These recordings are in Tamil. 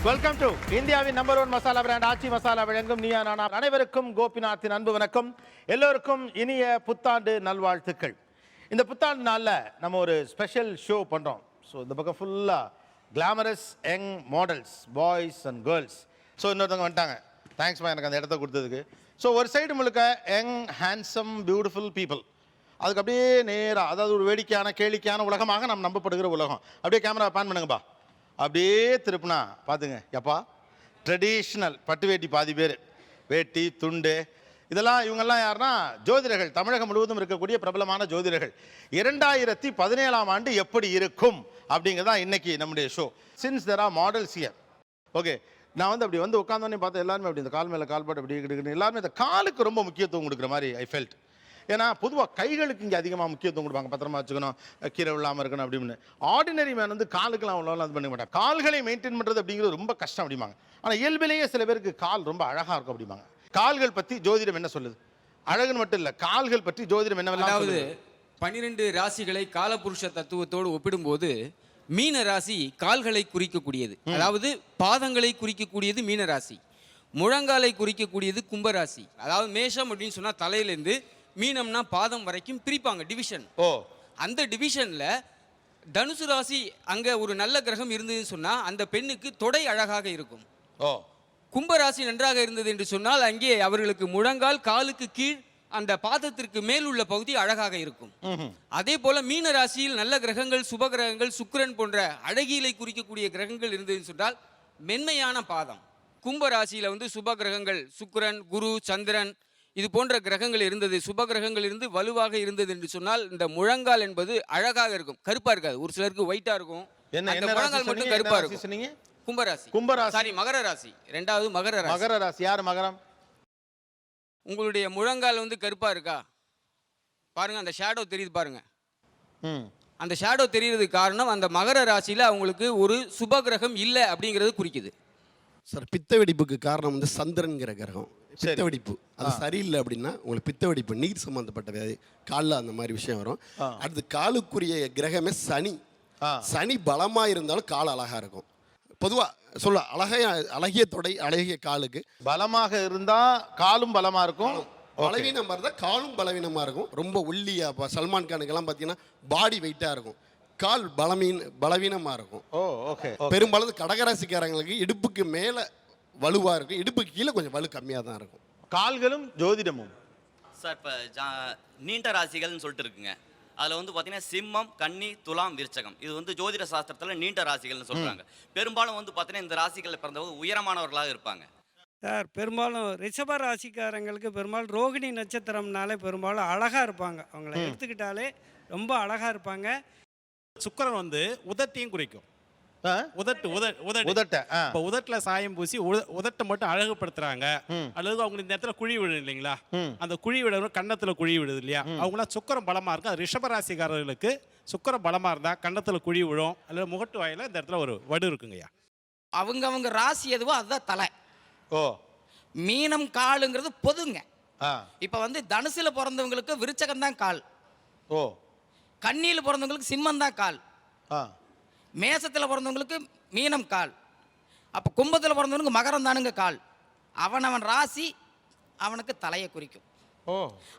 வெல்கம் டு இந்தியாவின் நம்பர் 1 மசாலா பிராண்ட் ஆச்சி மசாலா வழங்கும் நீயா நானா. அனைவருக்கும் கோபிநாத்தின் அன்பு வணக்கம். எல்லோருக்கும் இனிய புத்தாண்டு நல்வாழ்த்துக்கள். இந்த புத்தாண்டு நாளில் நம்ம ஒரு ஸ்பெஷல் ஷோ பண்ணுறோம். ஸோ இந்த பக்கம் ஃபுல்லாக glamorous young models, boys and girls. So இன்னொருத்தவங்க வந்துட்டாங்க. தேங்க்ஸ்மா எனக்கு அந்த இடத்த கொடுத்ததுக்கு. ஸோ ஒரு சைடு முழுக்க யங் ஹேண்ட்ஸம் பியூட்டிஃபுல் பீப்புள். அதுக்கு அப்படியே நேராக, அதாவது ஒரு வேடிக்கையான கேளிக்கையான உலகமாக நம்ம நம்பப்படுகிற உலகம். அப்படியே கேமரா பேன் பண்ணுங்கப்பா. அப்படியே திருப்பினா பார்த்துங்க, எப்பா ட்ரெடிஷ்னல் பட்டு வேட்டி பாதி பேர், வேட்டி துண்டு இதெல்லாம். இவங்கெல்லாம் யாருன்னா ஜோதிடர்கள், தமிழகம் முழுவதும் இருக்கக்கூடிய பிரபலமான ஜோதிடர்கள். 2017ஆம் ஆண்டு எப்படி இருக்கும் அப்படிங்கிறதான் இன்னைக்கு நம்முடைய show. Since there are models here. Okay, நான் அப்படி உட்காந்தோன்னே பார்த்தா எல்லாருமே அப்படி இந்த கால் மேலே கால் பாட்டு அப்படி கிட்டு எல்லாருமே இந்த காலுக்கு ரொம்ப முக்கியத்துவம் கொடுக்குற மாதிரி ஐ ஃபெல்ட். ஏன்னா பொதுவாக கைகளுக்கு இங்கே அதிகமாக முக்கியத்துவம் கொடுப்பாங்க. பத்திரமா வச்சுக்கணும், கீரை விழாமல் இருக்கணும் அப்படின்னு. ஆர்டினரி மேன் காலுக்கெல்லாம் அவ்வளோ அது பண்ண மாட்டாங்க. கால்களை மெயின்டைன் பண்ணுறது அப்படிங்கிறது ரொம்ப கஷ்டம் அப்படிம்பாங்க. ஆனால் இயல்பிலேயே சில பேருக்கு கால் ரொம்ப அழகாக இருக்கும் அப்படிம்பாங்க. கால்கள் பற்றி ஜோதிடம் என்ன சொல்லுது? அழகுன்னு மட்டும் இல்லை, கால்கள் பற்றி ஜோதிடம் என்னவெல்லாம்? அதாவது 12 ராசிகளை காலபுருஷ தத்துவத்தோடு ஒப்பிடும்போது மீன ராசி கால்களை குறிக்கக்கூடியது, அதாவது பாதங்களை குறிக்கக்கூடியது மீன ராசி, முழங்காலை குறிக்கக்கூடியது கும்பராசி. அதாவது மேஷம் அப்படின்னு சொன்னா தலையிலேருந்து, மீனம்னா பாதம் வரைக்கும் பிரிப்பாங்க, டிவிஷன். அந்த டிவிஷன்ல தனுசு ராசி அங்க ஒரு நல்ல கிரகம் இருந்ததுன்னு சொன்னா அந்த பெண்ணுக்கு தொடை அழகாக இருக்கும். கும்பராசி நன்றாக இருந்தது என்று சொன்னால் அங்கே அவர்களுக்கு முழங்கால், காலுக்கு கீழ், அந்த பாதத்திற்கு மேல் உள்ள பகுதி அழகாக இருக்கும். அதே போல மீன ராசியில் நல்ல கிரகங்கள், சுப கிரகங்கள், சுக்கிரன் போன்ற அழகியலை குறிக்கக்கூடிய கிரகங்கள் இருந்ததுன்னு சொன்னால் மென்மையான பாதம். கும்ப ராசியில சுப கிரகங்கள் சுக்கிரன், குரு, சந்திரன் இது போன்ற கிரகங்கள் இருந்தது, சுப கிரகங்கள் இருந்து வலுவாக இருந்தது என்று சொன்னால் இந்த முழங்கால் என்பது அழகாக இருக்கும், கருப்பா இருக்காது. ஒரு சிலருக்கு ஒயிட்டா இருக்கும், முழங்கால் மட்டும் கருப்பா இருக்கும். கும்பராசி. கும்பராசி சாரி, மகர ராசி. இரண்டாவது மகர ராசி. மகர ராசி யார்? மகரம். உங்களுடைய முழங்கால் கருப்பா இருக்கா பாருங்க, அந்த ஷேடோ தெரியுது பாருங்க. அந்த ஷேடோ தெரியறதுக்கு காரணம் அந்த மகர ராசியில அவங்களுக்கு ஒரு சுப கிரகம் இல்லை அப்படிங்கிறது குறிக்குது. சார், பித்த வெடிப்புக்கு காரணம் சந்திரன்கிற கிரகம். பித்த வெடிப்பு அது சரியில்லை அப்படின்னா உங்களுக்கு பித்த வெடிப்பு, நீர் சம்பந்தப்பட்ட வியாதி, காலில் அந்த மாதிரி விஷயம் வரும். அடுத்து காலுக்குரிய கிரகமே சனி. சனி பலமா இருந்தாலும் கால் அழகா இருக்கும். பொதுவாக சொல்ல அழகிய தொடை, அழகிய காலுக்கு பலமாக இருந்தா காலும் பலமா இருக்கும், பலவீனமாக இருந்தால் காலும் பலவீனமாக இருக்கும். ரொம்ப ஒல்லியா, இப்போ சல்மான் கானுக்கெல்லாம் பார்த்தீங்கன்னா பாடி வெயிட்டாக இருக்கும், கால் பலவீனமாக இருக்கும். பெரும்பாலும் கடகராசிக்காரங்களுக்கு இடுப்புக்கு மேலே வலுவாக இருக்கும், இடுப்புக்கு கீழே கொஞ்சம் வலு கம்மியாக தான் இருக்கும். கால்களும் ஜோதிடமும் சார் இப்போ நீண்ட ராசிகள்னு சொல்லிட்டு இருக்குங்க. அதில் பார்த்தீங்கன்னா சிம்மம், கன்னி, துலாம், விருச்சகம் இது ஜோதிட சாஸ்திரத்தில் நீண்ட ராசிகள்னு சொல்கிறாங்க. பெரும்பாலும் பார்த்தீங்கன்னா இந்த ராசிகளில் பிறந்தவங்க உயரமானவர்களாக இருப்பாங்க. சார், பெரும்பாலும் ரிஷப ராசிக்காரங்களுக்கு பெரும்பாலும் ரோகிணி நட்சத்திரம்னாலே பெரும்பாலும் அழகாக இருப்பாங்க. அவங்கள எடுத்துக்கிட்டாலே ரொம்ப அழகாக இருப்பாங்க. சுக்கிரன் உதட்டையும் குறிக்கும். உதட்டுல சாயம் பூசி உதட்டை மட்டும் அழகுபடுத்துறாங்க, அல்லது அவங்க இந்த இடத்துல குழி விழுது இல்லைங்களா, அந்த குழி விட கன்னத்துல குழி விடுது இல்லையா, அவங்களாம் சுக்கிரம் பலமா இருக்கு. அது ரிஷபராசிக்காரர்களுக்கு சுக்கிரம் பலமா இருந்தா கன்னத்துல குழி விழும், அல்லது முகட்டு வாயில இந்த இடத்துல ஒரு வடு இருக்குங்கய்யா. அவங்க ராசி எதுவோ அதுதான் தலை. மீனம் காலுங்கிறது பொதுங்க. இப்ப தனுசுல பிறந்தவங்களுக்கு விருச்சகம் தான் கால், கன்னியில பிறந்தவங்களுக்கு சிம்மம் தான் கால், மேசத்தில் பிறந்தவங்களுக்கு மீனம் கால், அப்போ கும்பத்தில் பிறந்தவனுக்கு மகரம் தானுங்க கால். அவன் ராசி அவனுக்கு தலையை குறிக்கும்.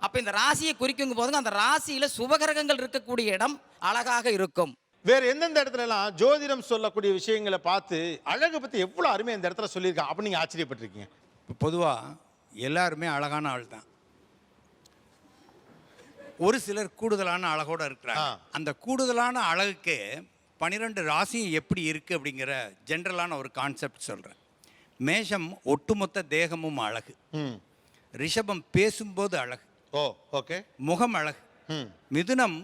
அப்போ இந்த ராசியை குறிக்கும் போதுங்க அந்த ராசியில் சுபகிரகங்கள் இருக்கக்கூடிய இடம் அழகாக இருக்கும். வேற எந்தெந்த இடத்துல எல்லாம் ஜோதிடம் சொல்லக்கூடிய விஷயங்களை பார்த்து அழகை பற்றி எவ்வளோ அருமையாக இந்த இடத்துல சொல்லியிருக்காங்க அப்படின்னு நீங்கள் ஆச்சரியப்பட்டிருக்கீங்க? பொதுவாக எல்லாருமே அழகான ஆள் தான். ஒரு சிலர் கூடுதலான அழகோடு இருக்கிறாங்க. அந்த கூடுதலான அழகுக்கு 12 ராசியும் எப்படி இருக்குது அப்படிங்கிற ஜென்ரலான ஒரு கான்செப்ட் சொல்கிறேன். மேஷம் ஒட்டுமொத்த தேகமும் அழகு, ரிஷபம் பேசும்போது அழகு, முகம் அழகு, மிதுனம்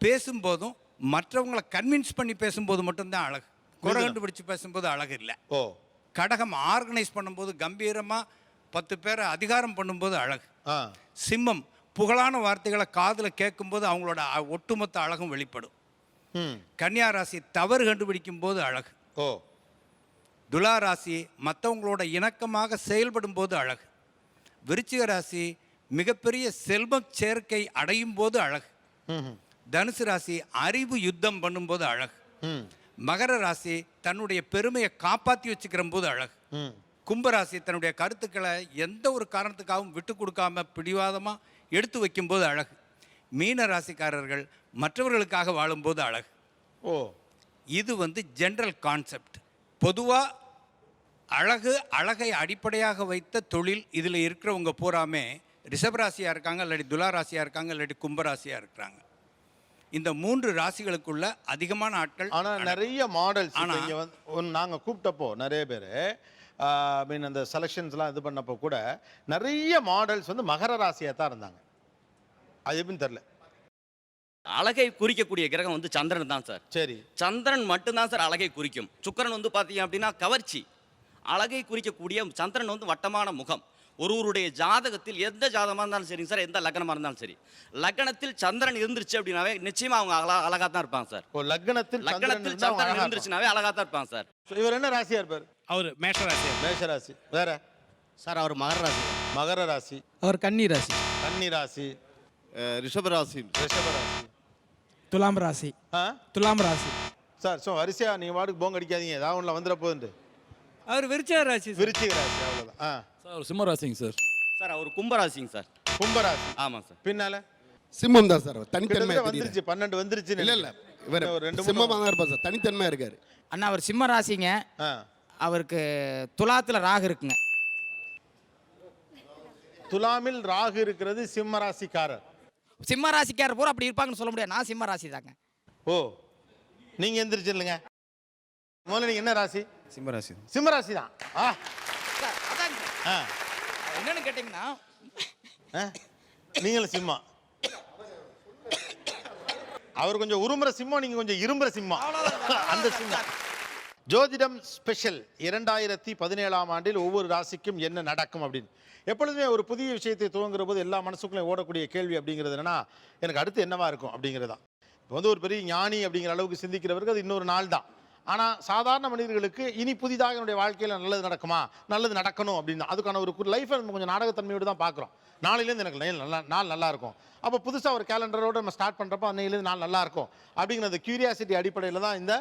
பேசும்போதும் மற்றவங்களை கன்வின்ஸ் பண்ணி பேசும்போது மட்டும்தான் அழகு, குறை கண்டுபிடிச்சு பேசும்போது அழகு இல்லை. கடகம் ஆர்கனைஸ் பண்ணும்போது கம்பீரமாக 10 பேரை அதிகாரம் பண்ணும்போது அழகு. சிம்மம் புகழான வார்த்தைகளை காதில் கேட்கும்போது அவங்களோட ஒட்டுமொத்த அழகும் வெளிப்படும். கன்னியா ராசி தவறு கண்டுபிடிக்கும் போது அழகு. துலா ராசி மற்றவங்களோட இணக்கமாக செயல்படும் போது அழகு. விருச்சிக ராசி மிகப்பெரிய செல்வ சேர்க்கை அடையும் போது அழகு. தனுசு ராசி அறிவு யுத்தம் பண்ணும்போது அழகு. மகர ராசி தன்னுடைய பெருமையை காப்பாற்றி வச்சுக்கிற போது அழகு. கும்பராசி தன்னுடைய கருத்துக்களை எந்த ஒரு காரணத்துக்காகவும் விட்டு கொடுக்காம பிடிவாதமாக எடுத்து வைக்கும்போது அழகு. மீன ராசிக்காரர்கள் மற்றவர்களுக்காக வாழும்போது அழகு. ஓ, இது வந்து ஜென்ரல் கான்செப்ட். பொதுவாக அழகை அடிப்படையாக வைத்த தொழில் இதில் இருக்கிறவங்க பூராமே ரிஷபராசியாக இருக்காங்க, இல்லாட்டி துலா ராசியாக இருக்காங்க, இல்லாட்டி கும்பராசியாக இருக்கிறாங்க. இந்த 3 ராசிகளுக்குள்ள அதிகமான ஆட்கள். ஆனால் நிறைய மாடல்ஸ் இங்கே வந்து நாங்கள் கூப்பிட்டப்போ நிறைய பேர் மீன் அந்த செலெக்ஷன்ஸ்லாம் இது பண்ணப்போ கூட நிறைய மாடல்ஸ் வந்து மகர ராசியாக தான் இருந்தாங்க. அது எப்படின்னு தெரில. அழகை குறிக்கக்கூடிய கிரகம் வந்து சந்திரன் தான் சார். சரி, சந்திரன் மட்டும்தான் சார் அழகை குறிக்கும். சுக்கிரன் வந்து பார்த்தீங்க அப்படின்னா கவர்ச்சி. அழகை குறிக்கக்கூடிய சந்திரன் வந்து வட்டமான முகம். ஒருவருடைய ஜாதகத்தில் எந்த ஜாதகமாக இருந்தாலும் சரிங்க சார், எந்த லக்னமாக இருந்தாலும் சரி, லக்னத்தில் சந்திரன் இருந்துருச்சு அப்படின்னாவே நிச்சயமா அவங்க அழகா தான் இருப்பாங்க சார். லக்னத்தில் சந்திரன் இருந்துருச்சுனாவே அழகா தான் இருப்பாங்க சார். இவர் என்ன ராசியா இருப்பார்? அவர் மேஷராசி. மேஷ ராசி. வேற சார் அவர் மகர ராசி. மகர ராசி. அவர் கன்னி ராசி. கன்னி ராசி. ரிஷபராசி. ரிஷப ராசி. துலாம் ராசி. துலாம் ராசி. சார் ஸோ வரிசையா நீங்கள் வாட்டுக்கு போங்க அடிக்காதீங்க, ஏதாவது ஒன்றில் வந்துட போகுது. அவர் விருச்சிக ராசி. விருச்சிக ராசி. அவ்வளோதான். சார் அவர் சிம்ம ராசிங்க சார். சார் அவர் கும்பராசிங்க சார். கும்பராசி. ஆமாம் சார். பின்னால சிம்மம் தான் சார். தனித்தன்மை வந்துருச்சு. 12 வந்துருச்சு. இல்லை இவர் ஒரு 2 சிம்மமாக தான் இருப்பார் சார். தனித்தன்மையாக இருக்காரு. அண்ணா அவர் சிம்ம ராசிங்க. அவருக்கு துலாத்தில் ராகு இருக்குங்க. துலாமில் ராகு இருக்கிறது சிம்ம ராசிக்காரர். சிம்ம ராசிக்காரர் பூரா அப்படி இருப்பாங்கன்னு சொல்ல முடியாது. நான் சிம்ம ராசி தாங்க. ஓ, நீங்க எந்திரிச்சு இல்லைங்க. முதல்ல நீங்க என்ன ராசி? சிம்ம ராசி. சிம்ம ராசி தான். சார், அதாங்க சார். என்னன்னு கேட்டிங்கன்னா நீங்களும் சிம்மா. அவர் கொஞ்சம் உருமுற சிம்மம், நீங்க கொஞ்சம் இரும்புற சிம்மம். அந்த சிம்மம். ஜோதிடம் ஸ்பெஷல் 2017ஆம் ஆண்டில் ஒவ்வொரு ராசிக்கும் என்ன நடக்கும் அப்படின்னு. எப்பொழுதுமே ஒரு புதிய விஷயத்தை துவங்குற போது எல்லா மனசுக்குள்ளே ஓடக்கூடிய கேள்வி அப்படிங்கிறது என்னன்னா, எனக்கு அடுத்து என்னவா இருக்கும் அப்படிங்கிறது தான். இப்போ வந்து ஒரு பெரிய ஞானி அப்படிங்கிற அளவுக்கு சிந்திக்கிறவருக்கு அது இன்னொரு நாள் தான். ஆனால் சாதாரண மனிதர்களுக்கு இனி புதிதாக என்னுடைய வாழ்க்கையில் நல்லது நடக்குமா, நல்லது நடக்கணும் அப்படின்னு அதுக்கான ஒரு லைஃப்பை நம்ம கொஞ்சம் நாடகத்தன்மையோடு தான் பார்க்குறோம். நாளையிலேருந்து எனக்கு நாள் நல்லா இருக்கும். அப்போ புதுசாக ஒரு கேலண்டரோடு நம்ம ஸ்டார்ட் பண்ணுறப்போ அன்னையிலேருந்து நாள் நல்லா இருக்கும் அப்படிங்கிற அந்த கியூரியாசிட்டி அடிப்படையில் தான் இந்த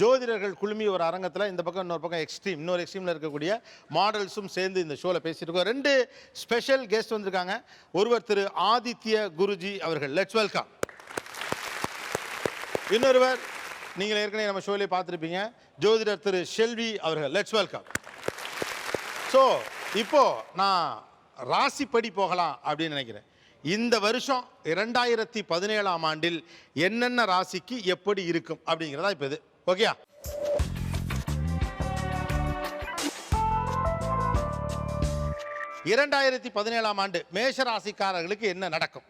ஜோதிடர்கள் குழுமி ஒரு அரங்கத்தில் இந்த பக்கம் இன்னொரு பக்கம் இன்னொரு எக்ஸ்ட்ரீமில் இருக்கக்கூடிய மாடல்ஸும் சேர்ந்து இந்த ஷோவில் பேசிட்டு இருக்கோம். 2 ஸ்பெஷல் கெஸ்ட் வந்திருக்காங்க. ஒருவர் திரு ஆதித்ய குருஜி அவர்கள், லெட்ஸ் வெல்கம். இன்னொருவர் நீங்கள் ஏற்கனவே நம்ம ஷோவிலே பார்த்துருப்பீங்க, ஜோதிடர் திரு ஷெல்வி அவர்கள், லெட்ஸ் வெல்கம். ஸோ இப்போ நான் ராசிப்படி போகலாம் அப்படின்னு நினைக்கிறேன். இந்த வருஷம் 2017ஆம் ஆண்டில் என்னென்ன ராசிக்கு எப்படி இருக்கும் அப்படிங்கிறதா இப்போ இது. ஓகேயா? (2017ஆம் ஆண்டு மேஷ ராசிக்காரர்களுக்கு என்ன நடக்கும்?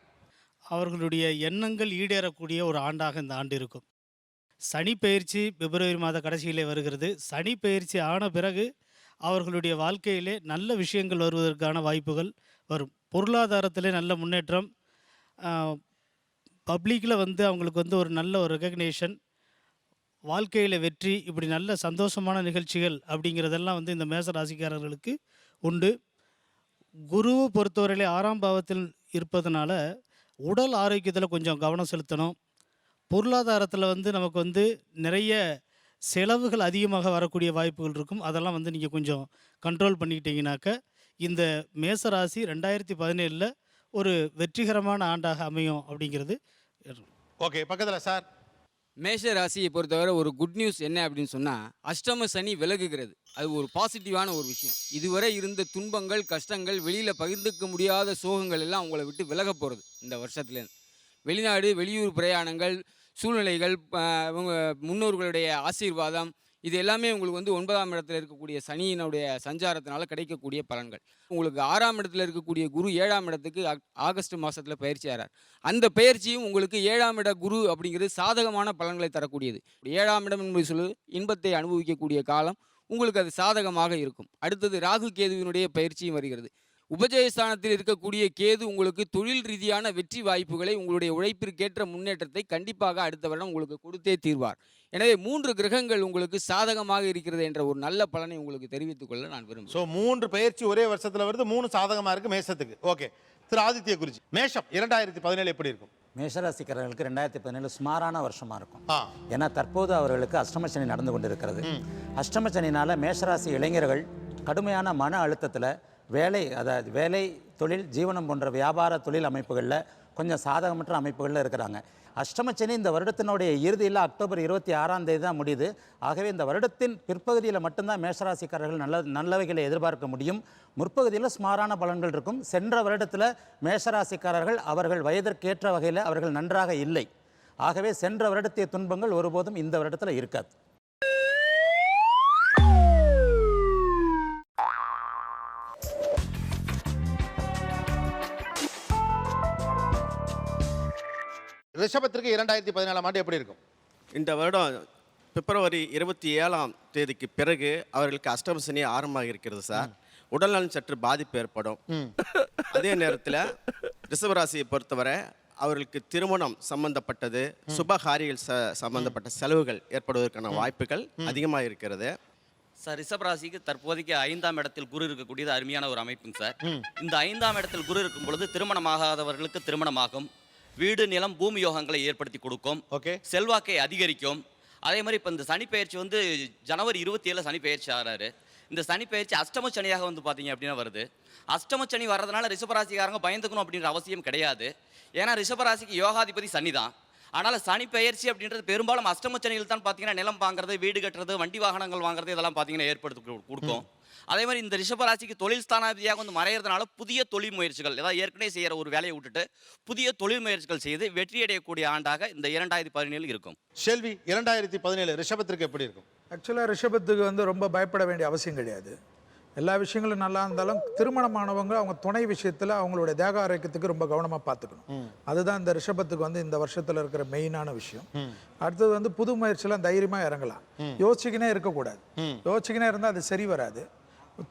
அவர்களுடைய எண்ணங்கள் ஈடேறக்கூடிய ஒரு ஆண்டாக இந்த ஆண்டு இருக்கும். சனி பெயர்ச்சி பிப்ரவரி மாத கடைசியிலே வருகிறது. சனி பெயர்ச்சி ஆன பிறகு அவர்களுடைய வாழ்க்கையிலே நல்ல விஷயங்கள் வருவதற்கான வாய்ப்புகள் வரும். பொருளாதாரத்திலே நல்ல முன்னேற்றம், பப்ளிக்கில் வந்து அவங்களுக்கு வந்து ஒரு நல்ல ஒரு ரெகக்னேஷன், வாழ்க்கையில் வெற்றி, இப்படி நல்ல சந்தோஷமான நிகழ்ச்சிகள் அப்படிங்கிறதெல்லாம் வந்து இந்த மேச ராசிக்காரர்களுக்கு உண்டு. குருவை பொறுத்தவரையிலே 6ஆம் பாவத்தில் இருப்பதனால உடல் ஆரோக்கியத்தில் கொஞ்சம் கவனம் செலுத்தணும். பொருளாதாரத்தில் வந்து நமக்கு வந்து நிறைய செலவுகள் அதிகமாக வரக்கூடிய வாய்ப்புகள் இருக்கும். அதெல்லாம் வந்து நீங்கள் கொஞ்சம் கண்ட்ரோல் பண்ணிக்கிட்டீங்கன்னாக்க இந்த மேசராசி 2017 ஒரு வெற்றிகரமான ஆண்டாக அமையும் அப்படிங்கிறது. ஓகே, பக்கத்தில் சார். மேஷ ராசியை பொறுத்தவரை ஒரு குட் நியூஸ் என்ன அப்படின்னு சொன்னால், அஷ்டம சனி விலகுகிறது. அது ஒரு பாசிட்டிவான ஒரு விஷயம். இதுவரை இருந்த துன்பங்கள், கஷ்டங்கள், வெளியில் பகிர்ந்துக்க முடியாத சோகங்கள் எல்லாம் உங்களை விட்டு விலக போகிறது இந்த வருஷத்துலேருந்து. வெளிநாடு, வெளியூர் பிரயாணங்கள், சூழ்நிலைகள், முன்னோர்களுடைய ஆசீர்வாதம், இது எல்லாமே உங்களுக்கு வந்து 9ஆம் இடத்துல இருக்கக்கூடிய சனியினுடைய சஞ்சாரத்தினால கிடைக்கக்கூடிய பலன்கள். உங்களுக்கு 6ஆம் இடத்துல இருக்கக்கூடிய குரு 7ஆம் இடத்துக்கு ஆகஸ்ட் மாதத்தில் பயிற்சி ஆகிறார். அந்த பயிற்சியும் உங்களுக்கு 7ஆம் இட குரு அப்படிங்கிறது சாதகமான பலன்களை தரக்கூடியது. 7ஆம் இடம் என்பது சொல்லு இன்பத்தை அனுபவிக்கக்கூடிய காலம், உங்களுக்கு அது சாதகமாக இருக்கும். அடுத்தது ராகு கேதுவினுடைய பயிற்சியும் வருகிறது. உபஜயஸ்தானத்தில் இருக்கக்கூடிய கேது உங்களுக்கு தொழில் ரீதியான வெற்றி வாய்ப்புகளை, உங்களுடைய உழைப்பிற்கேற்ற முன்னேற்றத்தை கண்டிப்பாக அடுத்த வருடம் உங்களுக்கு கொடுத்தே தீர்வார். எனவே 3 கிரகங்கள் உங்களுக்கு சாதகமாக இருக்கிறது என்ற ஒரு நல்ல பலனை உங்களுக்கு தெரிவித்துக் கொள்ள நான் விரும்புகிறேன். ஸோ 3 பயிற்சி ஒரே வருஷத்தில் வருது, 3 சாதகமாக இருக்குது மேஷத்துக்கு. ஓகே, திரு ஆதித்ய குருஜி, மேஷம் 2017 எப்படி இருக்கும்? மேஷராசிக்காரர்களுக்கு 2017 சுமாரான வருஷமாக இருக்கும். ஏன்னா தற்போது அவர்களுக்கு அஷ்டமச்சனி நடந்து கொண்டு இருக்கிறது. அஷ்டமச்சனினால் மேஷராசி இளைஞர்கள் கடுமையான மன அழுத்தத்தில் வேலை தொழில் ஜீவனம் போன்ற வியாபார தொழில் அமைப்புகளில் கொஞ்சம் சாதகமற்ற அமைப்புகளில் இருக்கிறாங்க. அஷ்டமச்சனி இந்த வருடத்தினுடைய இறுதியில் அக்டோபர் 26ஆம் தேதி தான் முடியுது. ஆகவே இந்த வருடத்தின் பிற்பகுதியில் மட்டும்தான் மேஷராசிக்காரர்கள் நல்லவைகளை எதிர்பார்க்க முடியும். முற்பகுதியில் சுமாரான பலன்கள் இருக்கும். சென்ற வருடத்தில் மேஷராசிக்காரர்கள் அவர்கள் வயதிற்கேற்ற வகையில் அவர்கள் நன்றாக இல்லை. ஆகவே சென்ற வருடத்திய துன்பங்கள் ஒருபோதும் இந்த வருடத்தில் இருக்காது. ரிஷபத்திற்கு 2017ஆம் ஆண்டு எப்படி இருக்கும்? இந்த வருடம் பிப்ரவரி 27ஆம் தேதிக்கு பிறகு அவர்களுக்கு அஷ்டம சனி ஆரம்பமாக இருக்கிறது சார். உடல்நலம் சற்று பாதிப்பு ஏற்படும். அதே நேரத்தில் ரிஷபராசியை பொறுத்தவரை அவர்களுக்கு திருமணம் சம்பந்தப்பட்டது சுபகாரிகள் சம்பந்தப்பட்ட செலவுகள் ஏற்படுவதற்கான வாய்ப்புகள் அதிகமாக இருக்கிறது. சார் ரிஷபராசிக்கு தற்போதைக்கு 5ஆம் இடத்தில் குரு இருக்கக்கூடியது அருமையான ஒரு அமைப்புங்க சார். இந்த 5ஆம் இடத்தில் குரு இருக்கும் பொழுது திருமணமாகாதவர்களுக்கு திருமணமாகும், வீடு நிலம் பூமி யோகங்களை ஏற்படுத்தி கொடுக்கும், செல்வாக்கை அதிகரிக்கும். அதே மாதிரி இப்போ இந்த சனி பயிற்சி வந்து ஜனவரி 27 சனி பயிற்சி ஆகிறாரு. இந்த சனி பயிற்சி அஷ்டம சனியாக வந்து பார்த்தீங்க அப்படின்னா வருது. அஷ்டம சனி வர்றதுனால ரிஷபராசிக்காரங்க பயந்துக்கணும் அப்படின்ற அவசியம் கிடையாது. ஏன்னா ரிஷபராசிக்கு யோகாதிபதி சனி தான். ஆனால் சனி பயிற்சி அப்படின்றது பெரும்பாலும் அஷ்டம சனியில் தான் பார்த்தீங்கன்னா நிலம் வாங்குறது, வீடு கட்டுறது, வண்டி வாகனங்கள் வாங்குறது இதெல்லாம் பார்த்தீங்கன்னா ஏற்படுத்தி கொடுக்கும். அதே மாதிரி இந்த ரிஷபராசிக்கு தொழில் ஸ்தானாதிபதியாக வந்து மறையிறதுனால புதிய தொழில் முயற்சிகள், ஏதாவது ஏற்கனவே செய்கிற ஒரு வேலையை விட்டுட்டு புதிய தொழில் முயற்சிகள் செய்து வெற்றியடையக்கூடிய ஆண்டாக இந்த 2017 இருக்கும். செல்வி, 2017 ரிஷபத்திற்கு எப்படி இருக்கும்? ஆக்சுவலாக ரிஷபத்துக்கு வந்து ரொம்ப பயப்பட வேண்டிய அவசியம் கிடையாது. எல்லா விஷயங்களும் நல்லா இருந்தாலும் திருமணமானவங்க அவங்க துணை விஷயத்தில் அவங்களுடைய தேக ஆரோக்கியத்துக்கு ரொம்ப கவனமாக பார்த்துக்கணும். அதுதான் இந்த ரிஷபத்துக்கு வந்து இந்த வருஷத்தில் இருக்கிற மெயினான விஷயம். அடுத்தது வந்து புது முயற்சியெல்லாம் தைரியமாக இறங்கலாம். யோசிச்சுக்கினே இருக்கக்கூடாது. யோசிச்சுக்கினே இருந்தால் அது சரி வராது.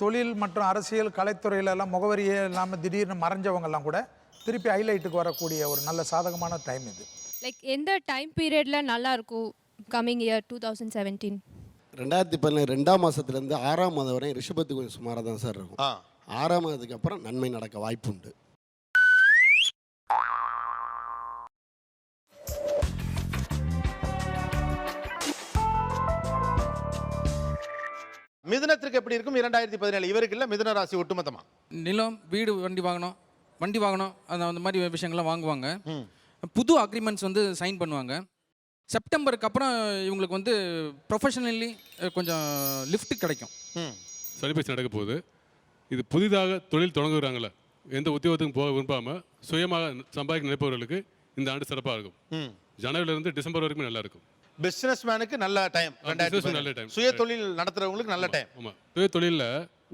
தொழில் மற்றும் அரசியல் கலைத்துறையிலெல்லாம் முகவரியே இல்லாமல் திடீர்னு மறைஞ்சவங்கெல்லாம் கூட திருப்பி ஹைலைட்டுக்கு வரக்கூடிய ஒரு நல்ல சாதகமான டைம் இது. லைக் எந்த டைம் பீரியடில் நல்லா இருக்கும் கம்மிங் இயர் 2017? 2017 2ஆம் மாதத்துலேருந்து 6ஆம் மாதம் வரை ரிஷபத்துக்கு கொஞ்சம் சுமாராக தான் சார் இருக்கும். 6ஆம் மாதத்துக்கு அப்புறம் நன்மை நடக்க வாய்ப்பு உண்டு. மிதுனத்திற்கு எப்படி இருக்கும் 2017? இவருக்கு இல்லை, மிதுன ராசி ஒட்டுமொத்தமா நிலம், வீடு, வண்டி வாங்கணும் அந்த மாதிரி விஷயங்கள்லாம் வாங்குவாங்க. புது அக்ரிமெண்ட்ஸ் வந்து சைன் பண்ணுவாங்க. செப்டம்பருக்கு அப்புறம் இவங்களுக்கு வந்து ப்ரொஃபஷனலி கொஞ்சம் லிஃப்ட் கிடைக்கும். சனிப்பயிற்சி நடக்க போகுது. இது புதிதாக தொழில் தொடங்குறாங்களே, எந்த உத்தியோகத்துக்கும் போக விரும்பாமல் சுயமாக சம்பாதிக்க நினைப்பவர்களுக்கு இந்த ஆண்டு சிறப்பாக இருக்கும். ஜனவரியிலிருந்து டிசம்பர் வரைக்கும் நல்லா இருக்கும். பிசினஸ் மேனுக்கு நல்ல டைம். நல்ல டைம். சுய தொழில் நடத்துறவங்களுக்கு நல்ல டைம். ஆமாம், சுய தொழிலில்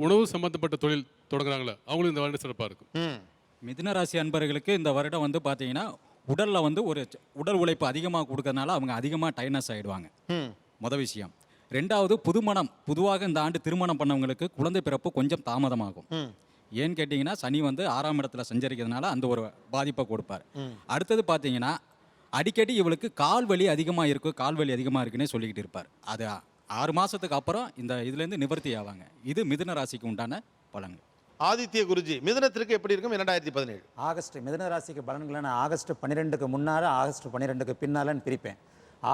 உணவு சம்பந்தப்பட்ட தொழில் தொடங்குறாங்களே அவங்களுக்கு இந்த வருடம் சிறப்பாக இருக்கும். மிதுன ராசி அன்பர்களுக்கு இந்த வருடம் வந்து பார்த்தீங்கன்னா உடலில் வந்து ஒரு உடல் உழைப்பு அதிகமாக கொடுக்கறதுனால அவங்க அதிகமாக டைனஸ் ஆகிடுவாங்க. மொதல் விஷயம். ரெண்டாவது, பொதுவாக இந்த ஆண்டு திருமணம் பண்ணவங்களுக்கு குழந்தை பிறப்பு கொஞ்சம் தாமதமாகும். ஏன்னு கேட்டிங்கன்னா சனி வந்து 6ஆம் இடத்துல சஞ்சரிக்கிறதுனால அந்த ஒரு பாதிப்பை கொடுப்பார். அடுத்தது பார்த்தீங்கன்னா அடிக்கடி இவளுக்கு கால் வலி அதிகமாக இருக்குன்னே சொல்லிக்கிட்டு இருப்பார். அது 6 மாதத்துக்கு அப்புறம் இந்த இதுலேருந்து நிவர்த்தி ஆவாங்க. இது மிதுன ராசிக்கு உண்டான பலன்கள். ஆதித்ய குருஜி, மிதுனத்திற்கு எப்படி இருக்கும் 2017? ஆகஸ்ட் மிதுன ராசிக்கு பலன்களை நான் ஆகஸ்ட் 12க்கு முன்னால் ஆகஸ்ட் 12க்கு பின்னாலன்னு பிரிப்பேன்.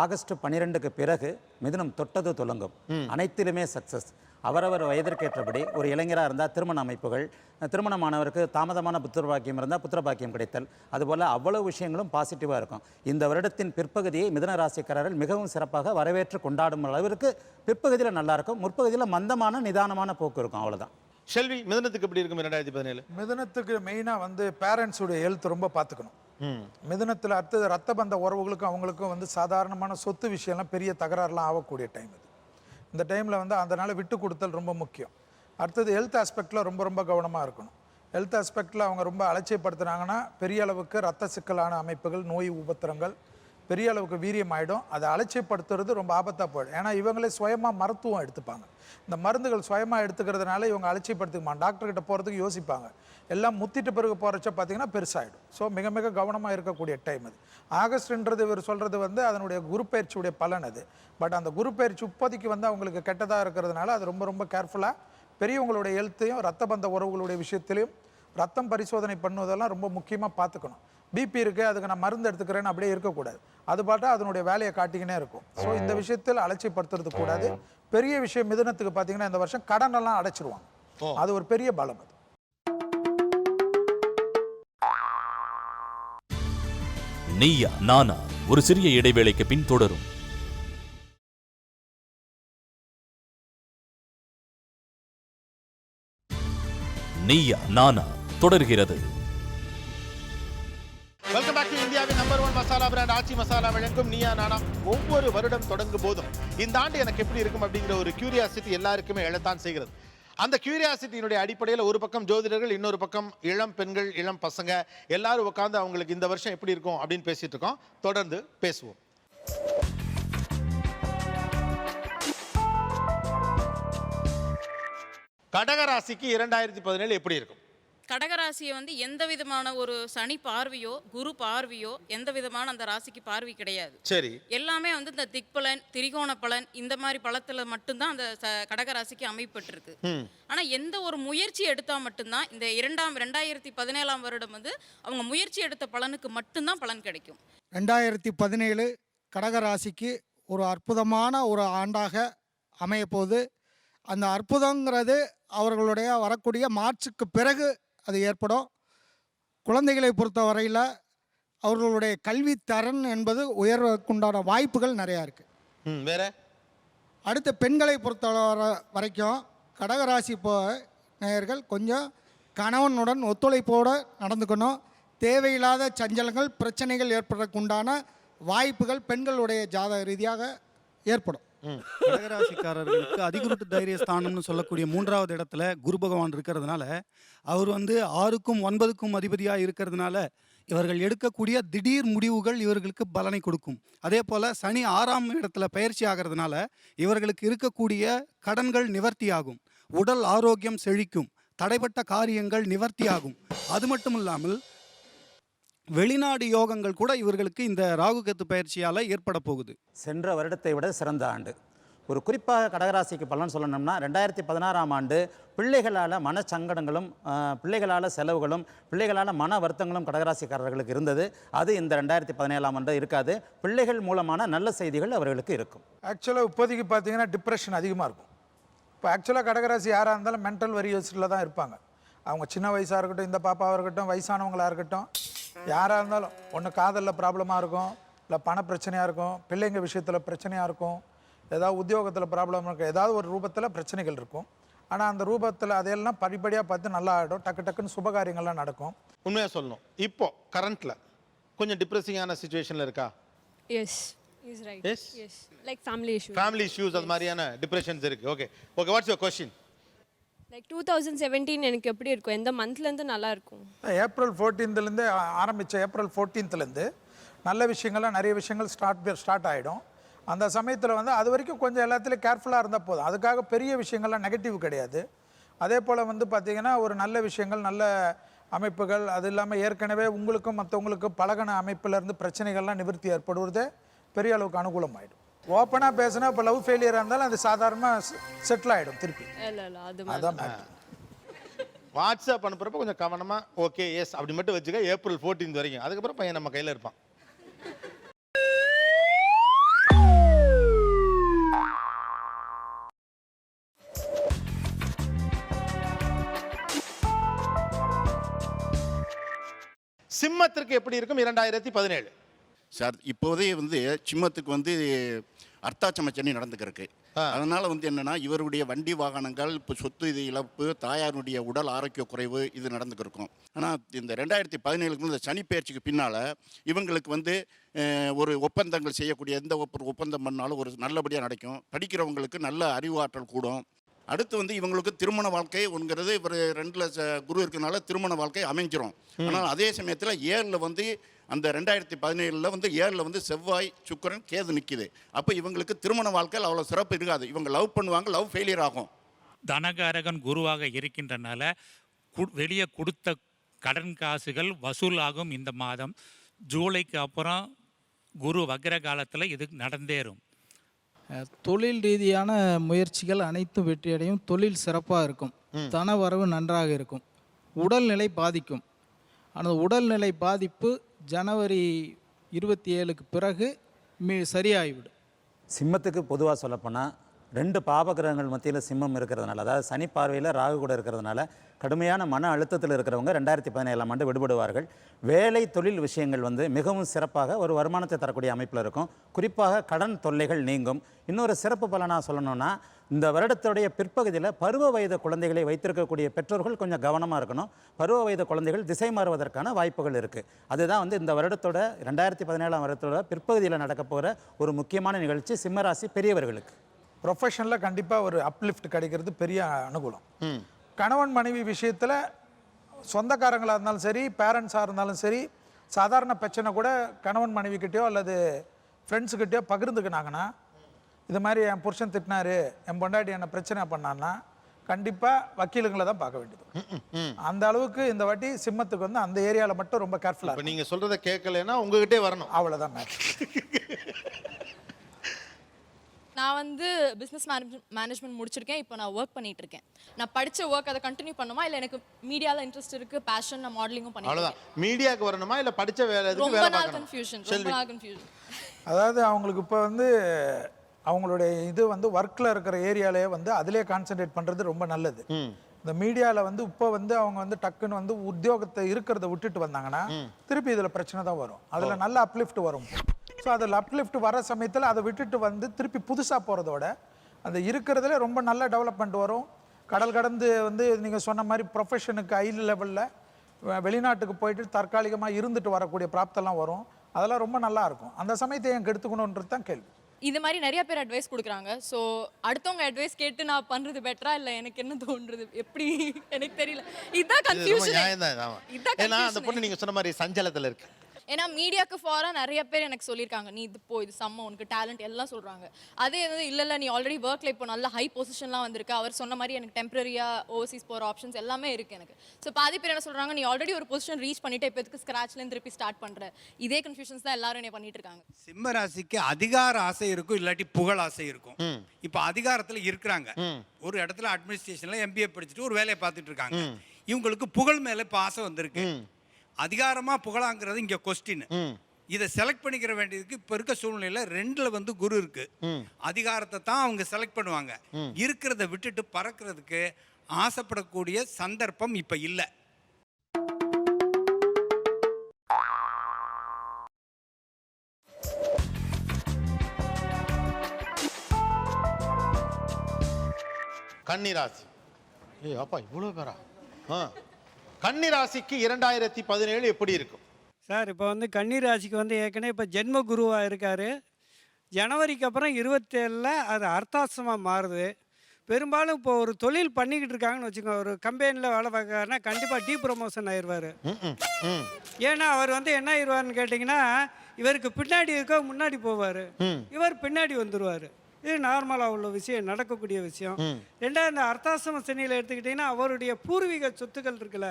ஆகஸ்ட் 12க்கு பிறகு மிதுனம் தொட்டது துலங்கும். அனைத்திலுமே சக்ஸஸ். அவரவர் வயதிற்கேற்றபடி ஒரு இளைஞராக இருந்தால் திருமண அமைப்புகள், திருமணமானவருக்கு தாமதமான புத்திர பாக்கியம் இருந்தால் புத்திர பாக்கியம் கிடைத்தல், அதுபோல் அவ்வளவு விஷயங்களும் பாசிட்டிவாக இருக்கும். இந்த வருடத்தின் பிற்பகுதியை மிதுன ராசிக்காரர்கள் மிகவும் சிறப்பாக வரவேற்று கொண்டாடும் அளவிற்கு பிற்பகுதியில் நல்லாயிருக்கும். முற்பகுதியில் மந்தமான நிதானமான போக்கு இருக்கும். அவ்வளோதான். செல்வி, மிதுனத்துக்கு எப்படி இருக்கும் 2017? மிதுனத்துக்கு மெயினாக வந்து பேரண்ட்ஸுடைய ஹெல்த் ரொம்ப பார்த்துக்கணும். மிதுனத்தில் அடுத்தது ரத்த பந்த உறவுகளுக்கும் அவங்களுக்கும் வந்து சாதாரணமான சொத்து விஷயம்லாம் பெரிய தகராறுலாம் ஆகக்கூடிய டைம் இது. இந்த டைமில் வந்து அதனால் விட்டு கொடுத்தல் ரொம்ப முக்கியம். அடுத்தது ஹெல்த் ஆஸ்பெக்டில் ரொம்ப கவனமாக இருக்கணும். ஹெல்த் ஆஸ்பெக்டில் அவங்க ரொம்ப அலட்சியப்படுத்துனாங்கன்னா பெரிய அளவுக்கு ரத்த சிக்கலான அமைப்புகள், நோய் உபத்திரங்கள் பெரிய அளவுக்கு வீரியம் ஆகிடும். அதை அலட்சியப்படுத்துறது ரொம்ப ஆபத்தாக போயிடும். ஏன்னா இவங்களே சுயமாக மருத்துவம் எடுத்துப்பாங்க. இந்த மருந்துகள் சுயமாக எடுத்துக்கிறதுனால இவங்க அலட்சியப்படுத்திக்குமா, டாக்டர்கிட்ட போகிறதுக்கு யோசிப்பாங்க. எல்லாம் முத்திட்டு பிறகு போகிறச்ச பார்த்தீங்கன்னா பெருசாகிடும். ஸோ மிக கவனமாக இருக்கக்கூடிய டைம் அது. ஆகஸ்ட்ன்றது இவர் சொல்கிறது வந்து அதனுடைய குரு பயிற்சியுடைய பலன் அது. பட் அந்த குரு பயிற்சி இப்போதைக்கு வந்து அவங்களுக்கு கெட்டதாக இருக்கிறதுனால அது ரொம்ப கேர்ஃபுல்லாக பெரியவங்களுடைய ஹெல்த்தையும் ரத்த பந்த உறவுகளுடைய விஷயத்திலையும் ரத்தம் பரிசோதனை பண்ணுவதெல்லாம் ரொம்ப முக்கியமாக பார்த்துக்கணும். பிபி இருக்குது அதுக்கு நான் மருந்து எடுத்துக்கிறேன்னு அப்படியே இருக்கக்கூடாது. அது பாட்டா அதனுடைய வேலையை காட்டிக்கினே இருக்கும். ஸோ இந்த விஷயத்தில் அலட்சியப்படுத்துறது கூடாது. பெரிய விஷயம் மிதுனத்துக்கு பார்த்தீங்கன்னா இந்த வருஷம் கடனெல்லாம் அடைச்சிருவாங்க. அது ஒரு பெரிய பலம். அது நீயா நானா ஒரு சிறிய இடைவேளைக்கு பின் தொடரும். நீயா நானா தொடர்கிறது. வெல்கம் பேக் டு இந்தியாவின் நம்பர் 1 மசாலா பிராண்ட் ஆச்சி மசாலா வழங்கும் நீயா நானா. ஒவ்வொரு வருடம் தொடங்கும் போதும் இந்த ஆண்டு எனக்கு எப்படி இருக்கும் அப்படிங்கிற ஒரு கியூரியாசிட்டி எல்லாருக்குமே எழத்தான் செய்கிறது. அந்த கியூரியாசிட்டியினுடைய அடிப்படையில் ஒரு பக்கம் ஜோதிடர்கள், இன்னொரு பக்கம் இளம் பெண்கள், இளம் பசங்க எல்லாரும் உட்காந்து அவங்களுக்கு இந்த வருஷம் எப்படி இருக்கும் அப்படின்னு பேசிட்டு இருக்கோம். தொடர்ந்து பேசுவோம். கடகராசிக்கு 2017 எப்படி இருக்கும்? கடகராசியை வந்து எந்த விதமான ஒரு சனி பார்வையோ குரு பார்வையோ எந்த விதமான அந்த ராசிக்கு பார்வை கிடையாது. சரி. எல்லாமே வந்து இந்த திக்பலன், திரிகோண பலன் இந்த மாதிரி பலத்துல மட்டும்தான் அந்த கடகராசிக்கு அமைப்பட்டிருக்கு. ஆனா எந்த ஒரு முயற்சி எடுத்தா மட்டும்தான் இந்த 2017 வருடம் வந்து அவங்க முயற்சி எடுத்த பலனுக்கு மட்டும்தான் பலன் கிடைக்கும். 2017 கடகராசிக்கு ஒரு அற்புதமான ஒரு ஆண்டாக அமையப்போகுது. அந்த அற்புதங்கிறது அவர்களுடைய வரக்கூடிய மார்ச்சுக்கு பிறகு அது ஏற்படும். குழந்தைகளை பொறுத்த வரையில் அவர்களுடைய கல்வி தரன் என்பது உயர்வதற்குண்டான வாய்ப்புகள் நிறையா இருக்குது. வேற அடுத்து பெண்களை பொறுத்த வரைக்கும் கடகராசி நேயர்கள் கொஞ்சம் கணவனுடன் ஒத்துழைப்போடு நடந்துக்கணும். தேவையில்லாத சஞ்சலங்கள், பிரச்சனைகள் ஏற்படுறதுக்குண்டான வாய்ப்புகள் பெண்களுடைய ஜாதக ரீதியாக ஏற்படும். கடகராசிக்காரர்களுக்கு அதிகுருட்டு தைரிய ஸ்தானம்னு சொல்லக்கூடிய 3வது இடத்துல குரு பகவான் இருக்கிறதுனால அவர் வந்து 6க்கும் 9க்கும் அதிபதியாக இருக்கிறதுனால இவர்கள் எடுக்கக்கூடிய திடீர் முடிவுகள் இவர்களுக்கு பலனை கொடுக்கும். அதே போல் சனி 6ஆம் இடத்துல பயிற்சி ஆகிறதுனால இவர்களுக்கு இருக்கக்கூடிய கடன்கள் நிவர்த்தியாகும், உடல் ஆரோக்கியம் செழிக்கும், தடைப்பட்ட காரியங்கள் நிவர்த்தியாகும். அது மட்டும் இல்லாமல் வெளிநாடு யோகங்கள் கூட இவர்களுக்கு இந்த ராகுகேத்து பயிற்சியால் ஏற்பட போகுது. சென்ற வருடத்தை விட சிறந்த ஆண்டு. ஒரு குறிப்பாக கடகராசிக்கு பலன் சொல்லணும்னா 2016ஆம் ஆண்டு பிள்ளைகளால் மனச்சங்கடங்களும், பிள்ளைகளால் செலவுகளும், பிள்ளைகளால் மன வருத்தங்களும் கடகராசிக்காரர்களுக்கு இருந்தது. அது இந்த 2017ஆம் ஆண்டு இருக்காது. பிள்ளைகள் மூலமான நல்ல செய்திகள் அவர்களுக்கு இருக்கும். ஆக்சுவலாக இப்போதைக்கு பார்த்தீங்கன்னா டிப்ரெஷன் அதிகமாக இருக்கும். இப்போ ஆக்சுவலாக கடகராசி யாராக இருந்தாலும் மென்டல் வெரியஸில் தான் இருப்பாங்க. அவங்க சின்ன வயசாக இருக்கட்டும், இந்த பாப்பாவாக இருக்கட்டும், வயசானவங்களாக இருக்கட்டும், யாராக இருந்தாலும் ஒன்று காதலில் ப்ராப்ளமாக இருக்கும், இல்லை பண பிரச்சனையாக இருக்கும், பிள்ளைங்க விஷயத்தில் பிரச்சனையாக இருக்கும், ஏதாவது உத்தியோகத்தில் ப்ராப்ளம் இருக்கும், ஏதாவது ஒரு ரூபத்தில் பிரச்சனைகள் இருக்கும். ஆனால் அந்த ரூபத்தில் அதையெல்லாம் படிப்படியாக பார்த்து நல்லா ஆகிடும். டக்குன்னு சுபகாரியங்கள்லாம் நடக்கும். உண்மையாக சொல்லணும், இப்போ கரண்ட்டில் கொஞ்சம் டிப்ரெசிங்கான சிச்சுவேஷனில் இருக்கா? Yes is right. Yes like family issues அது மாதிரியான டிப்ரெஷன்ஸ் இருக்குது. Okay what's your question? Like 2017 எனக்கு எப்படி இருக்கும்? எந்த மந்த்லேருந்து நல்லா இருக்கும்? ஏப்ரல் 14லேருந்து ஆரம்பித்த ஏப்ரல் 14லேருந்து நல்ல விஷயங்கள்லாம் நிறைய விஷயங்கள் ஸ்டார்ட் ஆகிடும். அந்த சமயத்தில் வந்து அது வரைக்கும் கொஞ்சம் எல்லாத்துலேயும் கேர்ஃபுல்லாக இருந்தால் போதும். அதுக்காக பெரிய விஷயங்கள்லாம் நெகட்டிவ் கிடையாது. அதே போல் வந்து பார்த்திங்கன்னா ஒரு நல்ல விஷயங்கள், நல்ல அமைப்புகள், அது இல்லாமல் ஏற்கனவே உங்களுக்கும் மற்றவங்களுக்கும் பழகின அமைப்பிலேருந்து பிரச்சனைகள்லாம் நிவர்த்தி ஏற்படுவதே பெரிய அளவுக்கு அனுகூலமாயிடும். ஓப்பனாக பேசினா இப்போ லவ் ஃபெயிலியராக இருந்தாலும் அது சாதாரணமாக செட்டில் ஆகிடும் திருப்பி. அதான் வாட்ஸ்அப் அனுப்புறப்ப கொஞ்சம் கவனமாக ஓகே எஸ் அப்படி மட்டும் வச்சுக்க. ஏப்ரல் 14 வரைக்கும், அதுக்கப்புறம் பையன் நம்ம கையில் இருப்பான். சிம்மத்திற்கு எப்படி இருக்கும் 2017? சார் இப்போதே வந்து சிம்மத்துக்கு வந்து அர்த்தாச்சம சனி நடந்துக்கிறதுக்கு, அதனால வந்து என்னன்னா இவருடைய வண்டி வாகனங்கள், இப்போ சொத்து இது இழப்பு, தாயாருடைய உடல் ஆரோக்கிய குறைவு இது நடந்துக்கிருக்கும். ஆனால் இந்த 2017 இந்த சனி பயிற்சிக்கு பின்னால் இவங்களுக்கு வந்து ஒரு ஒப்பந்தங்கள் செய்யக்கூடிய எந்த ஒப்பந்தம் பண்ணாலும் ஒரு நல்லபடியாக நடக்கும். படிக்கிறவங்களுக்கு நல்ல அறிவாற்றல் கூடும். அடுத்து வந்து இவங்களுக்கு திருமண வாழ்க்கைங்கிறது இவர் 2ல் குரு இருக்கனால திருமண வாழ்க்கை அமைஞ்சிரும். ஆனால் அதே சமயத்தில் 7ல் வந்து அந்த 2017 வந்து 7ல் வந்து செவ்வாய், சுக்கிரன், கேது நிற்கிது. அப்போ இவங்களுக்கு திருமண வாழ்க்கையில் அவ்வளோ சிறப்பு இருக்காது. இவங்க லவ் பண்ணுவாங்க, லவ் ஃபெயிலியர் ஆகும். தனகாரகன் குருவாக இருக்கின்றனால வெளியே கொடுத்த கடன் காசுகள் வசூலாகும். இந்த மாதம் ஜூலைக்கு அப்புறம் குரு வக்ர காலத்தில் இது நடந்தேறும். தொழில் ரீதியான முயற்சிகள் அனைத்தும் வெற்றியடையும். தொழில் சிறப்பாக இருக்கும். தன வரவு நன்றாக இருக்கும். உடல்நிலை பாதிக்கும். அந்த உடல்நிலை பாதிப்பு ஜனவரி 27க்கு பிறகு சரியாகிவிடும். சிம்மத்துக்கு பொதுவாக சொல்லப்போனால் 2 பாபகிரகங்கள் மத்தியில் சிம்மம் இருக்கிறதுனால, அதாவது சனி பார்வையில் ராகு கூட இருக்கிறதுனால கடுமையான மன அழுத்தத்தில் இருக்கிறவங்க 2017ஆம் ஆண்டு விடுபடுவார்கள். வேலை தொழில் விஷயங்கள் வந்து மிகவும் சிறப்பாக ஒரு வருமானத்தை தரக்கூடிய அமைப்பில் இருக்கும். குறிப்பாக கடன் தொல்லைகள் நீங்கும். இன்னொரு சிறப்பு பலனாக சொல்லணும்னா, இந்த வருடத்துடைய பிற்பகுதியில் பருவ வயது குழந்தைகளை வைத்திருக்கக்கூடிய பெற்றோர்கள் கொஞ்சம் கவனமாக இருக்கணும். பருவ வயது குழந்தைகள் திசை மாறுவதற்கான வாய்ப்புகள் இருக்குது. அதுதான் வந்து இந்த வருடத்தோட 2017ஆம் வருடத்தோட பிற்பகுதியில் நடக்க போகிற ஒரு முக்கியமான நிகழ்ச்சி சிம்மராசி பெரியவர்களுக்கு. ப்ரொஃபஷனில் கண்டிப்பாக ஒரு அப்லிஃப்ட் கிடைக்கிறது பெரிய அனுகூலம். கணவன் மனைவி விஷயத்தில் சொந்தக்காரங்களாக இருந்தாலும் சரி, பேரண்ட்ஸாக இருந்தாலும் சரி, சாதாரண பிரச்சனை கூட கணவன் மனைவிக்கிட்டேயோ அல்லது ஃப்ரெண்ட்ஸுக்கிட்டேயோ பகிர்ந்துக்கினாங்கன்னா, இது மாதிரி என் புருஷன் திட்டினாரு, என் பொண்டாட்டி என்ன பிரச்சனை பண்ணான்னா, கண்டிப்பாக வக்கீலுங்களை தான் பார்க்க வேண்டியது. அந்த அளவுக்கு இந்த வாட்டி சிம்மத்துக்கு வந்து அந்த ஏரியாவில் மட்டும் ரொம்ப கேர்ஃபுல்லாக. நீங்கள் சொல்கிறத கேட்கலைன்னா உங்ககிட்டே வரணும், அவ்வளோதான் மேட்ச். நான் வந்து பிஸ்னஸ் மேனேஜ்மெண்ட் முடிச்சிருக்கேன். இப்போ நான் ஒர்க் பண்ணிட்டு இருக்கேன். நான் படித்த ஒர்க் அதை கண்டினியூ பண்ணுமா, இல்லை எனக்கு மீடியாவில் இன்ட்ரெஸ்ட் இருக்குது, பேஷன், நான் மாடலிங்கும் பண்ணிட்டு அவ்வளோதான். மீடியாவுக்கு வரணுமா இல்லை படித்த வேலை? ரொம்ப நாள் கன்ஃபியூஷன். அதாவது அவங்களுக்கு இப்போ வந்து அவங்களுடைய இது வந்து ஒர்க்கில் இருக்கிற ஏரியாலே வந்து அதிலே கான்சென்ட்ரேட் பண்ணுறது ரொம்ப நல்லது. இந்த மீடியாவில் வந்து இப்போ வந்து அவங்க வந்து டக்குன்னு வந்து உத்தியோகத்தை இருக்கிறத விட்டுட்டு வந்தாங்கன்னா திருப்பி இதில் பிரச்சனை தான் வரும். அதில் நல்ல அப்லிஃப்ட் வரும். ஸோ அதில் அப்லிஃப்ட் வர சமயத்தில் அதை விட்டுட்டு வந்து திருப்பி புதுசாக போகிறதோட அந்த இருக்கிறதுல ரொம்ப நல்ல டெவலப்மெண்ட் வரும். கடல் கடந்து வந்து நீங்கள் சொன்ன மாதிரி ப்ரொஃபஷனுக்கு ஹை லெவலில் வெளிநாட்டுக்கு போயிட்டு தற்காலிகமாக இருந்துட்டு வரக்கூடிய பிராப்தெல்லாம் வரும். அதெல்லாம் ரொம்ப நல்லா இருக்கும். அந்த சமயத்தை எங்க எடுத்துக்கணுன்றது தான் கேள்வி. இது மாதிரி நிறைய பேர் அட்வைஸ் கொடுக்குறாங்க. ஸோ அடுத்தவங்க அட்வைஸ் கேட்டு நான் பண்ணுறது பெட்டரா, இல்லை எனக்கு என்ன தோன்றது எப்படி எனக்கு தெரியல. இதுதான் கன்ஃபியூஷன். ஏன்னா அந்த பொண்ணு நீங்கள் சொன்ன மாதிரி சஞ்சலத்தில் இருக்கு. ஏன்னா மீடியாவுக்கு ஃபாராக நிறைய பேர் எனக்கு சொல்லியிருக்காங்க, நீ இது இது செம்ம, உனக்கு டேலண்ட் எல்லாம் சொல்கிறாங்க. அதே வந்து இல்லை நீ ஆல்ரெடி ஒர்க்கில் இப்போ நல்ல ஹை பொசிஷன்லாம் வந்திருக்கு. அவர் சொன்ன மாதிரி எனக்கு டெம்பரரியாக ஓவர்சீஸ் போகிற ஆப்ஷன்ஸ் எல்லாமே இருக்குது எனக்கு. ஸோ பாதி பேர் என்ன சொல்கிறாங்க, நீ ஆல்ரெடி ஒரு பொசிஷன் ரீச் பண்ணிட்டு இப்போ எதுக்கு ஸ்க்ராட்ச்லேருந்து திருப்பி ஸ்டார்ட் பண்ணுற. இதே கன்ஃபியூஷன்ஸ் தான் எல்லாரும் என்ன பண்ணிட்டு இருக்காங்க. சிம்ம ராசிக்கு அதிகார ஆசை இருக்கும், இல்லாட்டி புகழ் ஆசை இருக்கும். இப்போ அதிகாரத்தில் இருக்கிறாங்க, ஒரு இடத்துல அட்மினிஸ்ட்ரேஷனில் MBA படிச்சுட்டு ஒரு வேலையை பார்த்துட்டு இருக்காங்க. இவங்களுக்கு புகழ் மேலே இப்போ ஆசை வந்திருக்கு. அதிகாரமாக புகழாங்கிறது இங்கே கொஸ்டின். இதை செலக்ட் பண்ணிக்கிற வேண்டியதுக்கு இப்போ இருக்க சூழ்நிலையில் 2ல் வந்து குரு இருக்கு. அதிகாரத்தை தான் அவங்க செலக்ட் பண்ணுவாங்க. இருக்கிறத விட்டுட்டு பறக்கிறதுக்கு ஆசைப்படக்கூடிய சந்தர்ப்பம் இப்போ இல்லை. கன்னிராசி. அப்பா இவ்வளோ பேரா? கன்னிராசிக்கு 2017 எப்படி இருக்கும் சார்? இப்போ வந்து கன்னிராசிக்கு வந்து ஏற்கனவே இப்போ ஜென்ம குருவாக இருக்கார். ஜனவரிக்கு அப்புறம் 27ல் அது அர்த்தாசிரமாக மாறுது. பெரும்பாலும் இப்போ ஒரு தொழில் பண்ணிக்கிட்டு இருக்காங்கன்னு வச்சுக்கோங்க, ஒரு கம்பெனியில் வேலை பார்க்கறாருன்னா கண்டிப்பாக டீ ப்ரொமோஷன் ஆயிடுவார். ஏன்னா அவர் வந்து என்ன ஆயிடுவார்னு கேட்டிங்கன்னா, இவருக்கு பின்னாடி இருக்க முன்னாடி போவார், இவர் பின்னாடி வந்துடுவார். இது நார்மலாக உள்ள விஷயம், நடக்கக்கூடிய விஷயம். ரெண்டாவது, இந்த அர்த்தாசிரம சனியில் எடுத்துக்கிட்டிங்கன்னா அவருடைய பூர்வீக சொத்துக்கள் இருக்குல்ல,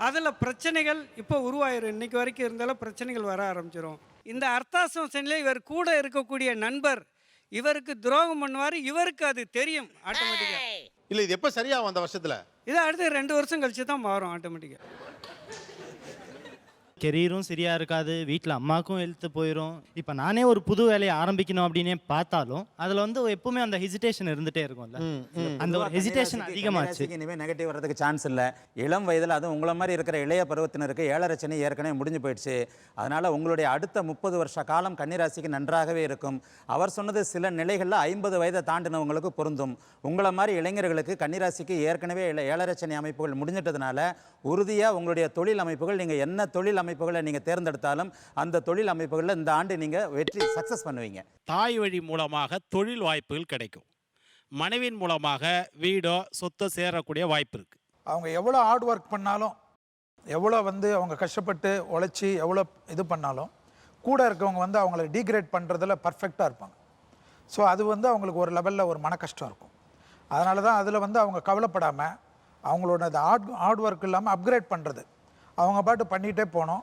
அதில் பிரச்சனைகள் இப்போ உருவாயிரும். இன்றைக்கி வரைக்கும் இருந்தாலும் பிரச்சனைகள் வர ஆரம்பிச்சிடும். இந்த அர்த்தாசிரம சனியில் இவர் கூட இருக்கக்கூடிய நண்பர் இவருக்கு துரோகம் பண்ணுவார். இவருக்கு அது தெரியும் ஆட்டோமேட்டிக்காக. இல்லை இது எப்போ சரியாகும் அந்த வருஷத்தில்? இது அடுத்து 2 வருஷம் கழிச்சு தான் மாறும் ஆட்டோமேட்டிக்காக. கெரியரும் சரியாக இருக்காது, வீட்டில் அம்மாவுக்கும் ஹெல்த்து போயிடும். இப்போ நானே ஒரு புது வேலையை ஆரம்பிக்கணும் அப்படின்னே பார்த்தாலும் அதில் வந்து எப்பவுமே அந்த ஹெசிடேஷன் இருந்துகிட்டே இருக்கும்ல, அந்த ஒரு ஹெசிடேஷன் அதிகமாச்சு. இனிமேல் நெகட்டிவ் வர்றதுக்கு சான்ஸ் இல்லை. இளம் வயதில் அதுவும் உங்களை மாதிரி இருக்கிற இளைய பருவத்தினருக்கு 7.5 சனி ஏற்கனவே முடிஞ்சு போயிடுச்சு. அதனால் உங்களுடைய அடுத்த 30 வருஷ காலம் கன்னிராசிக்கு நன்றாகவே இருக்கும். அவர் சொன்னது சில நிலைகளில் 50 வயதை தாண்டினவங்களுக்கு பொருந்தும். உங்களை மாதிரி இளைஞர்களுக்கு கன்னிராசிக்கு ஏற்கனவே 7.5 சனி அமைப்புகள் முடிஞ்சிட்டதுனால உறுதியாக உங்களுடைய தொழில் அமைப்புகள், நீங்கள் என்ன தொழில் அமைப்புகளை நீங்கள் தேர்ந்தெடுத்தாலும் அந்த தொழில் அமைப்புகளில் இந்த ஆண்டு நீங்கள் வெற்றி சக்ஸஸ் பண்ணுவீங்க. தாய் வழி மூலமாக தொழில் வாய்ப்புகள் கிடைக்கும். மனைவியின் மூலமாக வீடோ சொத்தோ சேரக்கூடிய வாய்ப்பு இருக்குது. அவங்க எவ்வளோ ஹார்ட் ஒர்க் பண்ணாலும், எவ்வளோ வந்து அவங்க கஷ்டப்பட்டு உழைச்சி எவ்வளோ இது பண்ணாலும் கூட இருக்கவங்க வந்து அவங்கள டீக்ரேட் பண்ணுறதுல பர்ஃபெக்டாக இருப்பாங்க. ஸோ அது வந்து அவங்களுக்கு ஒரு லெவலில் ஒரு மன கஷ்டம் இருக்கும். அதனால தான் அதில் வந்து அவங்க கவலைப்படாமல் அவங்களோட அந்த ஹார்ட் ஒர்க் இல்லாமல் அப்கிரேட் பண்ணுறது அவங்க பாட்டு பண்ணிகிட்டே போனோம்.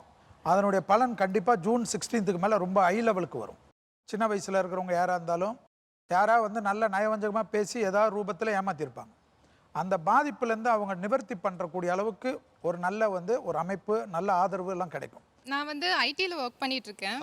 அதனுடைய பலன் கண்டிப்பாக ஜூன் 16க்கு மேலே ரொம்ப ஹை லெவலுக்கு வரும். சின்ன வயசில் இருக்கிறவங்க யாராக இருந்தாலும் யாராவது வந்து நல்ல நயவஞ்சகமாக பேசி ஏதாவது ரூபத்தில் ஏமாற்றிருப்பாங்க. அந்த பாதிப்புலேருந்து அவங்க நிவர்த்தி பண்ணுறக்கூடிய அளவுக்கு ஒரு நல்ல வந்து ஒரு அமைப்பு, நல்ல ஆதரவு எல்லாம் கிடைக்கும். நான் வந்து ஐடியில் ஒர்க் பண்ணிட்டு இருக்கேன்.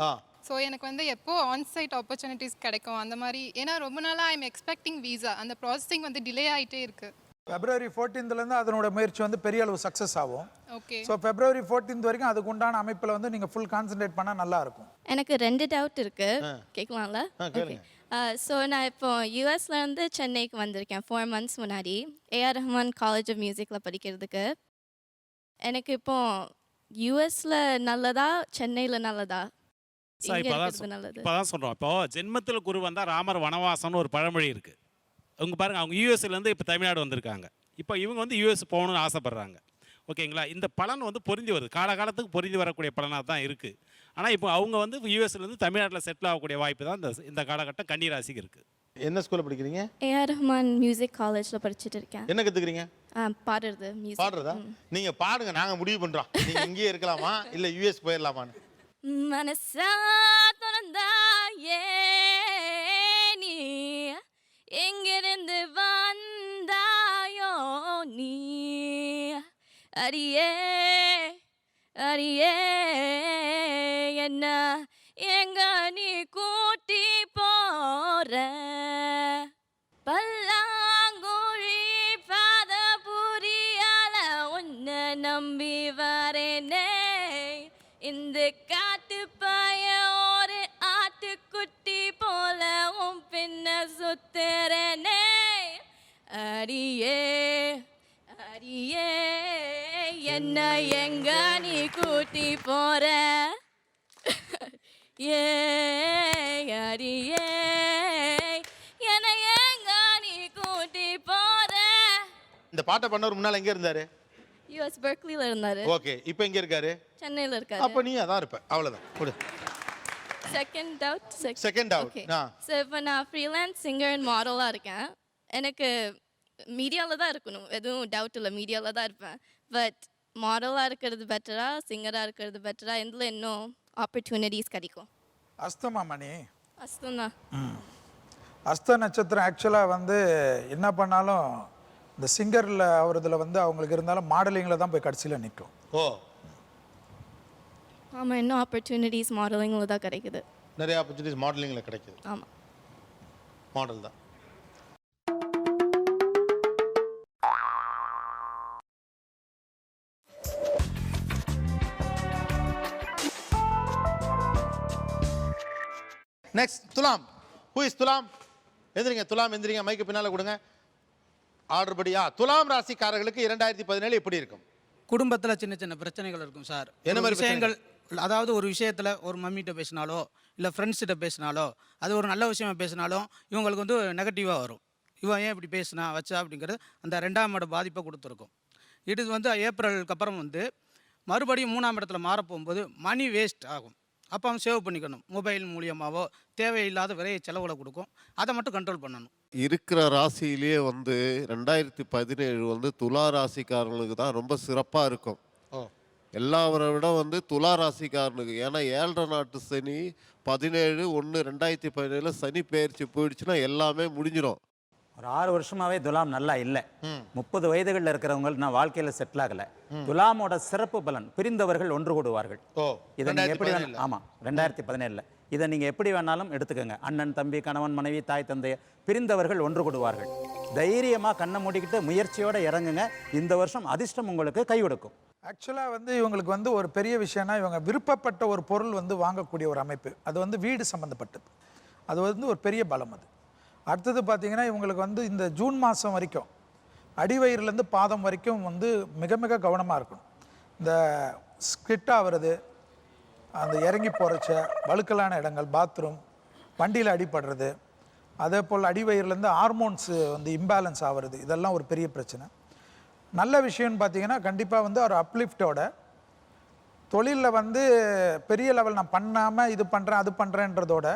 ஸோ எனக்கு வந்து எப்போ ஆன்சைட் ஆப்பர்ச்சுனிட்டிஸ் கிடைக்கும் அந்த மாதிரி, ஏன்னா ரொம்ப நாளாக ஐம் எக்ஸ்பெக்டிங் வீசா, அந்த ப்ராசஸிங் வந்து டிலே ஆகிட்டே இருக்கு. February 14th அதனோட முயற்சி வந்து பெரிய அளவு சக்ஸஸ் ஆகும். ஓகே. ஸோ February 14th வரைக்கும் அதுக்கு உண்டான அமைப்பில் வந்து நீங்கள் ஃபுல் கான்சென்ட்ரேட் பண்ணால் நல்லா இருக்கும். எனக்கு 2 டவுட் இருக்கு, கேட்கலாம்ல? ஓகே. ஸோ நான் இப்போ யூஎஸ்லேருந்து சென்னைக்கு வந்திருக்கேன் 4 months முன்னாடி, ஏஆர் ரஹ்மான் காலேஜ் ஆஃப் மியூசிக்கில் படிக்கிறதுக்கு. எனக்கு இப்போ யூஎஸ்ல நல்லதா சென்னையில் நல்லதா? இப்போதான் சொல்கிறோம். இப்போ ஜென்மத்தில் குரு வந்தால் ராமர் வனவாசம்னு ஒரு பழமொழி இருக்குது. அவங்க பாருங்கள், அவங்க யூஎஸ்லேருந்து இப்போ தமிழ்நாடு வந்திருக்காங்க. இப்போ இவங்க வந்து யூஎஸ் போகணும்னு ஆசைப்பட்றாங்க. ஓகேங்களா? இந்த பலன் வந்து பொருந்தி வருது, காலகாலத்துக்கு பொருந்தி வரக்கூடிய பலனாக தான் இருக்குது. ஆனால் இப்போ அவங்க வந்து யூஎஸ்லேருந்து தமிழ்நாட்டில் செட்டில் ஆகக்கூடிய வாய்ப்பு தான் இந்த காலகட்டம் கன்னிராசிக்கு இருக்குது. என்ன ஸ்கூலில் படிக்கிறீங்க? ஏஆர் ரஹ்மான் மியூசிக் காலேஜில் படிச்சுட்டு இருக்கேன். என்ன கற்றுக்குறீங்க? பாடுறது, மியூசிக். பாடுறதா? நீங்கள் பாடுங்க, நாங்கள் முடிவு பண்ணுறோம் நீங்கள் இங்கேயே இருக்கலாமா இல்லை யூஎஸ் போயிடலாமான்னு. மனசா திறந்தா நீ எங்கிருந்து வந்தாயோ நீ, அரியே அரியே என்ன எங்க நீ கூட்டி போற, பல்லாங்குழி பாத புரியால உன்னை நம்பி வரேனே, இந்த காட்டு பய ஒரு ஆட்டுக்குட்டி போல உன் பின்ன சுத்துறனே, அடியே அடியே என்ன எங்க நீ கூட்டி போற, ஏ அடியே என்ன எங்க நீ கூட்டி போற. இந்த பாட்டை பண்ணவர் முன்னால் எங்கே இருந்தாரு? யூஎஸ் பெர்க்லியில் இருந்தாரு. ஓகே, இப்போ எங்கே இருக்காரு? சென்னையில் இருக்காரு. அப்போ நீ அதான் இருப்ப, அவ்வளோதான். கொடு. Second doubt. ஓகே. ஸோ இப்போ நான் ஃப்ரீலான்ஸ் சிங்கர் அண்ட் மாடலாக இருக்கேன். எனக்கு மீடியாவில் தான் இருக்கணும், எதுவும் டவுட் இல்லை, மீடியாவில் தான் இருப்பேன். பட் மாடலாக இருக்கிறது பெட்டரா சிங்கராக இருக்கிறது பெட்டரா, எதில் இன்னும் ஆப்பர்ச்சுனிட்டிஸ் கிடைக்கும்? அஸ்தமா மணி, அஸ்தம் தான். அஸ்த நட்சத்திரம் ஆக்சுவலாக வந்து என்ன பண்ணாலும் இந்த சிங்கரில் அவரதில் வந்து அவங்களுக்கு இருந்தாலும் மாடலிங்கில் தான் போய் கடைசியில் நிற்கும். ஓ ஆமாம், இன்னும் ஆப்பர்ச்சுனிட்டிஸ் மாடலிங்கில் தான் கிடைக்குது. நிறைய ஆப்பர்ச்சுனிட்டிஸ் மாடலிங்கில் கிடைக்குது. ஆமாம், மாடல் தான். நெக்ஸ்ட் துலாம். ஹூ இஸ் துலாம்? எந்திரிங்க துலாம், எந்திரிங்க, மைக்கு பின்னால் கொடுங்க. ஆர்டர் படியா? துலாம் ராசிக்காரர்களுக்கு 2017 எப்படி இருக்கும்? குடும்பத்தில் சின்ன சின்ன பிரச்சனைகள் இருக்கும் சார். என்ன மாதிரி விஷயங்கள்? அதாவது ஒரு விஷயத்தில் ஒரு மம்மிகிட்ட பேசினாலோ இல்லை ஃப்ரெண்ட்ஸ்கிட்ட பேசினாலோ, அது ஒரு நல்ல விஷயமா பேசினாலும் இவங்களுக்கு வந்து நெகட்டிவாக வரும். இவன் ஏன் இப்படி பேசினா வச்சா அப்படிங்கிறது அந்த 2ஆம் இட பாதிப்பை கொடுத்துருக்கும். இது வந்து ஏப்ரலுக்கு அப்புறம் வந்து மறுபடியும் 3ஆம் இடத்துல மாறப்போகும்போது மணி வேஸ்ட் ஆகும். அப்போ அவன் சேவ் பண்ணிக்கணும், மொபைல் மூலியமாகவோ தேவையில்லாத விரைய செலவுகளை கொடுக்கும், அதை மட்டும் கண்ட்ரோல் பண்ணணும். இருக்கிற ராசியிலேயே வந்து 2017 வந்து துலா ராசிக்காரங்களுக்கு தான் ரொம்ப சிறப்பாக இருக்கும். எல்லாவரை விட வந்து துலா ராசிக்காரனுக்கு. ஏன்னா 7.5 நாட்டு சனி 17/1/2017 சனி பெயர்ச்சி போயிடுச்சுன்னா எல்லாமே முடிஞ்சிடும். ஒரு 6 வருஷமாவே துலாம் நல்லா இல்லை. 30 வயதுகளில் இருக்கிறவங்க நான் வாழ்க்கையில் செட்டில் ஆகலை. துலாமோட சிறப்பு பலன், பிரிந்தவர்கள் ஒன்று கூடுவார்கள். இதை நீங்கள் எப்படி வேணாலும், ஆமாம் 2017 இதை நீங்கள் எப்படி வேணாலும் எடுத்துக்கோங்க. அண்ணன் தம்பி கணவன் மனைவி தாய் தந்தை பிரிந்தவர்கள் ஒன்று கூடுவார்கள். தைரியமாக கண்ணை மூடிக்கிட்டு முயற்சியோடு இறங்குங்க. இந்த வருஷம் அதிர்ஷ்டம் உங்களுக்கு கை கொடுக்கும். ஆக்சுவலாக வந்து இவங்களுக்கு வந்து ஒரு பெரிய விஷயம்னா, இவங்க விருப்பப்பட்ட ஒரு பொருள் வந்து வாங்கக்கூடிய ஒரு அமைப்பு, அது வந்து வீடு சம்மந்தப்பட்டது. அது வந்து ஒரு பெரிய பலம். அது அடுத்தது பார்த்திங்கன்னா இவங்களுக்கு வந்து இந்த ஜூன் மாதம் வரைக்கும் அடிவயிறுலேருந்து பாதம் வரைக்கும் வந்து மிக மிக கவனமாக இருக்கணும். இந்த ஸ்கிட் ஆகிறது, அந்த இறங்கி போகிறச்ச வழுக்கலான இடங்கள், பாத்ரூம், வண்டியில் அடிபடுறது, அதே போல் அடிவயிறுலேருந்து ஹார்மோன்ஸு வந்து இம்பேலன்ஸ் ஆகிறது, இதெல்லாம் ஒரு பெரிய பிரச்சனை. நல்ல விஷயம்னு பார்த்தீங்கன்னா கண்டிப்பாக வந்து ஒரு அப்லிஃப்டோட தொழிலில் வந்து பெரிய லெவல் நான் பண்ணாமல் இது பண்ணுறேன் அது பண்ணுறேன்றதோட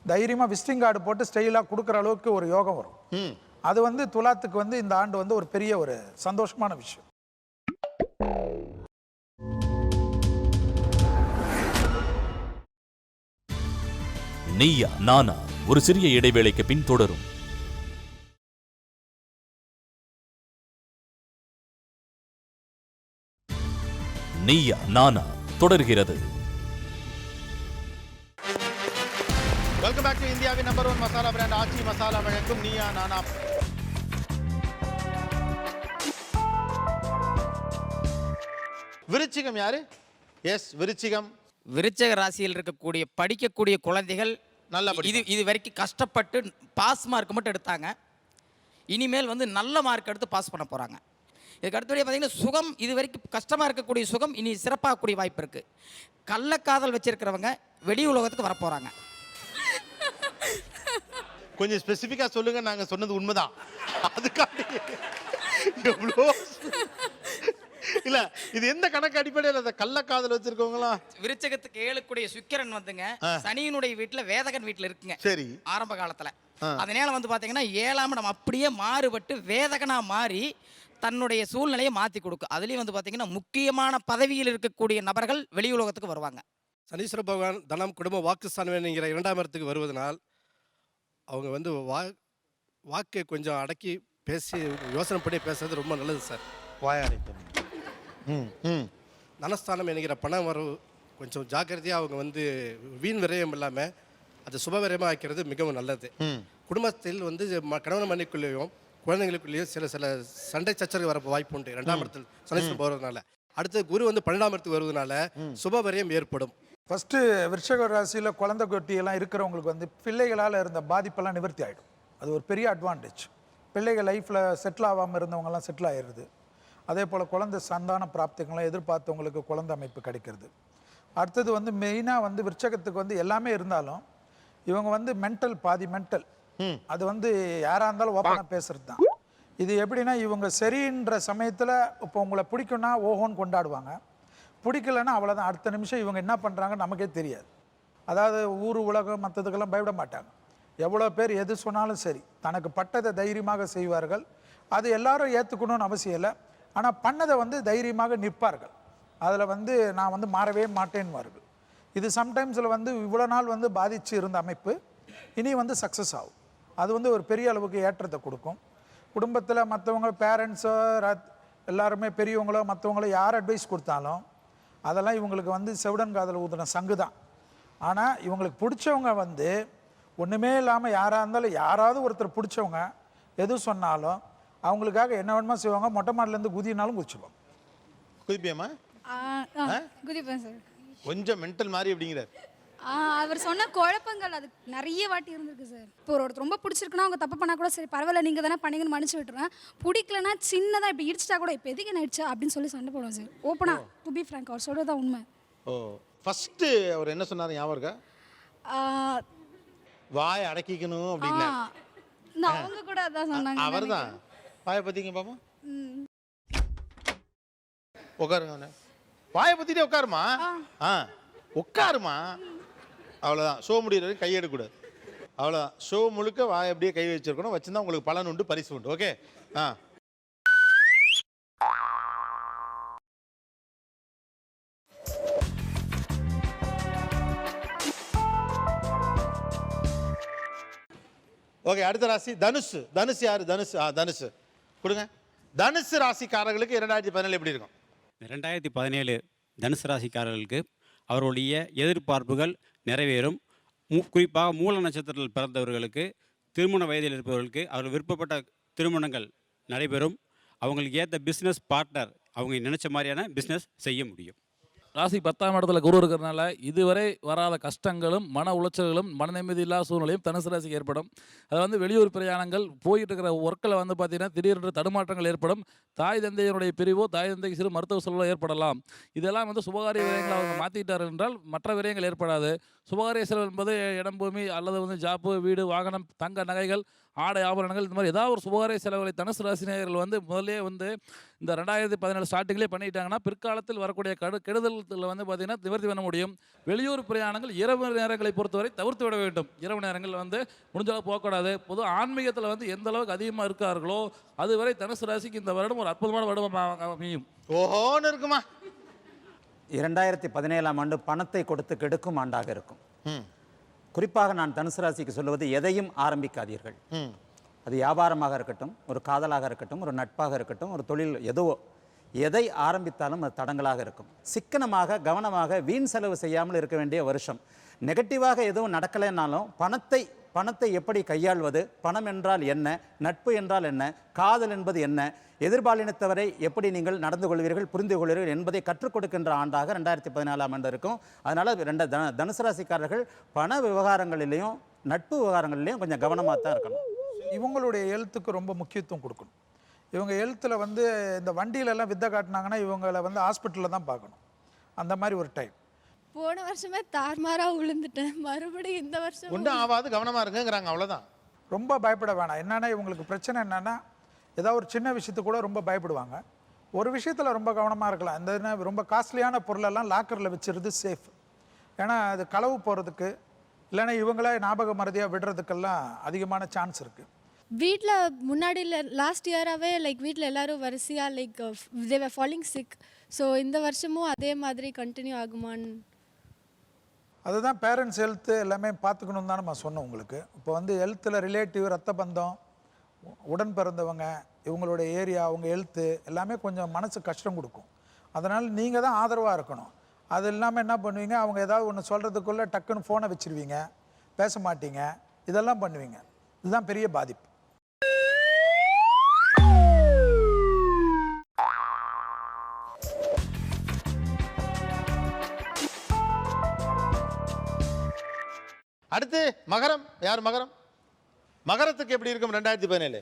தைரியமாக விசிட்டிங் கார்டு போட்டு ஸ்டைலாக கொடுக்குற அளவுக்கு ஒரு யோகம் வரும். அது வந்து துலாத்துக்கு வந்து இந்த ஆண்டு வந்து ஒரு பெரிய ஒரு சந்தோஷமான விஷயம். நீயா நானா ஒரு சிறிய இடைவேளைக்கு பின் தொடரும். நீயா நானா தொடர்கிறது. வெல்கம் பேக் டு இந்தியாவின் நம்பர் 1 மசாலா பிராண்ட் ஆச்சி மசாலா வழங்கும் நீயா நானா. விருச்சிகம் யாரு? எஸ், விருச்சிகம். விருச்சக ராசியில் இருக்கக்கூடிய படிக்கக்கூடிய குழந்தைகள் நல்லா இது வரைக்கும் கஷ்டப்பட்டு பாஸ் மார்க் மட்டும் எடுத்தாங்க. இனிமேல் வந்து நல்ல மார்க் எடுத்து பாஸ் பண்ண போகிறாங்க. இதுக்கு அடுத்தபடியாக பார்த்தீங்கன்னா சுகம், இது வரைக்கும் கஷ்டமாக இருக்கக்கூடிய சுகம் இனி சிறப்பாகக்கூடிய வாய்ப்பு இருக்குது. கள்ளக்காதல் வச்சிருக்கிறவங்க வெளி உலகத்துக்கு வரப்போகிறாங்க. கொஞ்சம் ஸ்பெசிஃபிக்காக சொல்லுங்க, நாங்கள் சொன்னது உண்மைதான். அதுக்காண்டி எவ்வளோ இல்ல, இது எந்த கணக்கு அடிப்படையில் அந்த கள்ளக்காதல் வச்சிருக்கவங்களா? விருச்சகத்துக்கு 7 கூடிய சுக்கிரன் வந்துங்க சனியினுடைய வீட்டுல வேதகன் வீட்டுல இருக்குங்க. சரி, ஆரம்ப காலத்துல அதனால வந்து பாத்தீங்கன்னா 7ஆம் இடம் அப்படியே மாறுபட்டு வேதகனா மாறி தன்னுடைய சூழ்நிலையை மாத்தி கொடுக்கும். அதுலயும் வந்து பாத்தீங்கன்னா முக்கியமான பதவியில் இருக்கக்கூடிய நபர்கள் வெளி உலகத்துக்கு வருவாங்க. சனீஸ்வர பகவான் தனம் குடும்ப வாக்குஸ்தானம் என்கிற 2ஆம் இடத்துக்கு வருவதனால் அவங்க வந்து வாக்கை கொஞ்சம் அடக்கி பேசி யோசனை பண்ணி பேசுறது ரொம்ப நல்லது சார். வாயாடிக்கணும். தனஸ்தானம் என்கிற பணம் வரவு கொஞ்சம் ஜாக்கிரதையாக அவங்க வந்து வீண் விரயம் இல்லாமல் அது சுப விரயமாக ஆக்கிறது மிகவும் நல்லது. குடும்பத்தில் வந்து கணவன் மனைவிக்குள்ளேயும் குழந்தைங்களுக்குள்ளேயும் சில சண்டை சச்சரவு வர வாய்ப்பு உண்டு 2ஆம் இடத்தில் சனீஸ்வரன் போகிறதுனால. அடுத்து குரு வந்து 12ஆம் இடத்துக்கு வருவதனால சுப விரயம் ஏற்படும். ஃபஸ்ட்டு விருச்சிக ராசியில் குழந்தை கொட்டியெல்லாம் இருக்கிறவங்களுக்கு வந்து பிள்ளைகளால் இருந்த பாதிப்பெல்லாம் நிவர்த்தி ஆகிடும். அது ஒரு பெரிய அட்வான்டேஜ். பிள்ளைகள் லைஃப்பில் செட்டில் ஆகாமல் இருந்தவங்கலாம் செட்டில் ஆகிடுது. அதே போல் குழந்தை சந்தான பிராப்திகள்லாம் எதிர்பார்த்தவங்களுக்கு குழந்தை அமைப்பு கிடைக்கிறது. அடுத்தது வந்து மெயினாக வந்து விருச்சகத்துக்கு வந்து எல்லாமே இருந்தாலும் இவங்க வந்து பாதி மென்டல். அது வந்து யாராக இருந்தாலும் ஓப்பனாக பேசுறது தான். இது எப்படின்னா இவங்க சரின்ற சமயத்தில் இப்போ உங்களை பிடிக்கும்னா ஓஹோன்னு கொண்டாடுவாங்க, பிடிக்கலன்னா அவ்வளோதான். அடுத்த நிமிஷம் இவங்க என்ன பண்ணுறாங்க நமக்கே தெரியாது. அதாவது ஊர் உலகம் மற்றதுக்கெல்லாம் பயப்பட மாட்டாங்க. எவ்வளோ பேர் எது சொன்னாலும் சரி தனக்கு பட்டதை தைரியமாக செய்வார்கள். அது எல்லாரும் ஏற்றுக்கணும்னு அவசியம் இல்லை. ஆனால் பண்ணதை வந்து தைரியமாக நிற்பார்கள். அதில் வந்து நான் வந்து மாறவே மாட்டேன்வார்கள். இது சம்டைம்ஸில் வந்து இவ்வளோ நாள் வந்து பாதித்து இருந்த அமைப்பு இனி வந்து சக்ஸஸ் ஆகும். அது வந்து ஒரு பெரிய அளவுக்கு ஏற்றத்தை கொடுக்கும். குடும்பத்தில் மற்றவங்க பேரண்ட்ஸோ எல்லாருமே பெரியவங்களோ மற்றவங்களோ யார் அட்வைஸ் கொடுத்தாலும் அதெல்லாம் இவங்களுக்கு வந்து செவிடன் காதல் ஊதுன சங்கு தான். ஆனால் இவங்களுக்கு பிடிச்சவங்க வந்து ஒன்றுமே இல்லாமல் யாராக இருந்தாலும் யாராவது ஒருத்தர் பிடிச்சவங்க எது சொன்னாலும் அவங்களுக்காக என்ன வேணுமா செய்வாங்க. மொட்டை மாடிலேருந்து குதினாலும் குதிச்சுடுவாங்க. குதிப்பியம்மா? குதிப்பேன் சார். கொஞ்சம் மென்டல் மாதிரி அப்படிங்கிறார். அவர் சொன்ன குழப்பங்கள் அது நிறைய வாட்டி இருந்திருக்கு சார். இப்போ ஒருத்தர் ரொம்ப பிடிச்சிருக்குன்னா அவங்க தப்பு பண்ணால் கூட சரி பரவாயில்ல நீங்கள் தானே பண்ணீங்கன்னு மன்னிச்சு விட்டுருவேன். பிடிக்கலன்னா சின்னதாக இப்படி இடிச்சிட்டா கூட இப்போ எதுக்கு என்ன ஆயிடுச்சு அப்படின்னு சொல்லி சண்டை போடுவோம் சார். ஓப்பனாக டு பி ஃப்ராங்க் அவர் சொல்கிறது தான் உண்மை. ஓ, ஃபஸ்ட்டு அவர் என்ன சொன்னார் ஞாபகம் இருக்கா? வாய் அடக்கிக்கணும் அப்படின்னா அவங்க கூட அதான் சொன்னாங்க. அவர் தான் வாயை பற்றிங்க பாப்பா. உட்காருங்க. வாயை பற்றிட்டே உட்காருமா. உட்காருமா. அவ்வளோதான். ஷோ முடிகிற வரைக்கும் கை எடுக்கக்கூடாது. அவ்வளோதான். ஷோ முழுக்க வாயை அப்படியே கை வச்சிருக்கணும். வச்சுருந்தா உங்களுக்கு பலன் உண்டு, பரிசு உண்டு. ஓகே. ஓகே, அடுத்த ராசி தனுசு. தனுசு யாரு? தனுசு கொடுங்க. தனுசு ராசிக்காரர்களுக்கு 2017 எப்படி இருக்கும்? 2017 தனுசு ராசிக்காரர்களுக்கு அவர்களுடைய எதிர்பார்ப்புகள் நிறைவேறும். குறிப்பாக மூல நட்சத்திரத்தில் பிறந்தவர்களுக்கு திருமண வயதில் இருப்பவர்களுக்கு அவர்கள் விருப்பப்பட்ட திருமணங்கள் நடைபெறும். அவங்களுக்கு ஏற்ற பிஸ்னஸ் பார்ட்னர் அவங்க நினச்ச மாதிரியான பிஸ்னஸ் செய்ய முடியும். ராசி 10ஆம் இடத்துல குரு இருக்கிறதுனால இதுவரை வராத கஷ்டங்களும் மன உளைச்சல்களும் மன நிம்மதி இல்லாத சூழ்நிலையும் தனுசு ராசிக்கு ஏற்படும். அது வந்து வெளியூர் பிரயாணங்கள் போயிட்டு இருக்கிற ஒர்க்கில் வந்து பார்த்திங்கன்னா திடீரென்று தடுமாற்றங்கள் ஏற்படும். தாய் தந்தையினுடைய பிரிவோ தாய் தந்தைக்கு சிறு மருத்துவ செலவோ ஏற்படலாம். இதெல்லாம் வந்து சுபகாரிய விரயங்களை அவங்க மாற்றிட்டார் என்றால் மற்ற விரயங்கள் ஏற்படாது. சுபகாரிய செலவு என்பது இடம் பூமி அல்லது வந்து ஜாப்பு வீடு வாகனம் தங்க நகைகள் ஆடை ஆபரணங்கள் இந்த மாதிரி ஏதாவது ஒரு சுபகாரிய செலவுகளை தனுசு ராசினியர்கள் வந்து முதலே வந்து இந்த 2017 ஸ்டார்டிங்லேயே பண்ணிட்டாங்கன்னா பிற்காலத்தில் வரக்கூடிய கெடுதல் வந்து பார்த்திங்கன்னா நிவர்த்தி பண்ண முடியும். வெளியூர் பிரயாணங்கள் இரவு நேரங்களை பொறுத்தவரை தவிர்த்து விட வேண்டும். இரவு நேரங்கள் வந்து முடிஞ்சளவு போகக்கூடாது. பொதுவாக ஆன்மீகத்தில் வந்து எந்த அளவுக்கு அதிகமாக இருக்கார்களோ அதுவரை தனுசு ராசிக்கு இந்த வருடம் ஒரு அற்புதமான வருடமாக அமையும். ஓஹோன்னு இருக்குமா. 2017ஆம் ஆண்டு பணத்தை கொடுத்து கெடுக்கும் ஆண்டாக இருக்கும். குறிப்பாக நான் தனுசு ராசிக்கு சொல்லுவது எதையும் ஆரம்பிக்காதீர்கள். அது வியாபாரமாக இருக்கட்டும், ஒரு காதலாக இருக்கட்டும், ஒரு நட்பாக இருக்கட்டும், ஒரு தொழில் எதுவோ எதை ஆரம்பித்தாலும் அது தடங்களாக இருக்கும். சிக்கனமாக கவனமாக வீண் செலவு செய்யாமல் இருக்க வேண்டிய வருஷம். நெகட்டிவாக எதுவும் நடக்கலைன்னாலும் பணத்தை எப்படி கையாள்வது, பணம் என்றால் என்ன, நட்பு என்றால் என்ன, காதல் என்பது என்ன, எதிர்பாலினத்தவரை எப்படி நீங்கள் நடந்து கொள்வீர்கள், புரிந்து கொள்வீர்கள் என்பதை கற்றுக் கொடுக்கின்ற ஆண்டாக 2014ஆம் ஆண்டு இருக்கும். அதனால் தனுசு ராசிக்காரர்கள் பண விவகாரங்களிலையும் நட்பு விவகாரங்களிலையும் கொஞ்சம் கவனமாக தான் இருக்கணும். இவங்களுடைய எழுத்துக்கு ரொம்ப முக்கியத்துவம் கொடுக்கணும். இவங்க எழுத்தில் வந்து இந்த வண்டியிலெல்லாம் வித்தை காட்டினாங்கன்னா இவங்களை வந்து ஹாஸ்பிட்டலில் தான் பார்க்கணும். அந்த மாதிரி ஒரு டைம். போன வருஷமே தார்மாராக விழுந்துட்டேன், மறுபடியும் இந்த வருஷம் ஒன்றும் ஆகாது, கவனமாக இருக்குங்கிறாங்க, அவ்வளோதான். ரொம்ப பயப்பட வேணாம். என்னென்னா இவங்களுக்கு பிரச்சனை என்னென்னா ஏதாவது ஒரு சின்ன விஷயத்துக்கு கூட ரொம்ப பயப்படுவாங்க. ஒரு விஷயத்தில் ரொம்ப கவனமாக இருக்கலாம். இந்த ரொம்ப காஸ்ட்லியான பொருளெல்லாம் லாக்கரில் வச்சுருது சேஃப். ஏன்னா அது களவு போகிறதுக்கு இல்லைன்னா இவங்களே ஞாபக மறதியாக விடுறதுக்கெல்லாம் அதிகமான சான்ஸ் இருக்குது. வீட்டில் முன்னாடி லாஸ்ட் இயராகவே லைக் வீட்டில் எல்லோரும் வரிசையாக like they were falling sick. So இந்த வருஷமும் அதே மாதிரி கண்டினியூ ஆகுமான்னு. அதுதான் பேரண்ட்ஸ் ஹெல்த்து எல்லாமே பார்த்துக்கணும் தான் நம்ம சொன்னோம் உங்களுக்கு. இப்போ வந்து ஹெல்த்தில் ரிலேட்டிவ், ரத்த பந்தம், உடன் பிறந்தவங்க, இவங்களுடைய ஏரியா, அவங்க ஹெல்த்து எல்லாமே கொஞ்சம் மனசு கஷ்டம் கொடுக்கும். அதனால் நீங்கள் தான் ஆதரவாக இருக்கணும். அது இல்லாமல் என்ன பண்ணுவீங்க, அவங்க ஏதாவது ஒன்று சொல்கிறதுக்குள்ளே டக்குன்னு ஃபோனை வச்சுருவீங்க, பேச மாட்டீங்க, இதெல்லாம் பண்ணுவீங்க. இதுதான் பெரிய பாதிப்பு. அடுத்து மகரம். யார் மகரம்? மகரத்துக்கு எப்படி இருக்கும் 2017?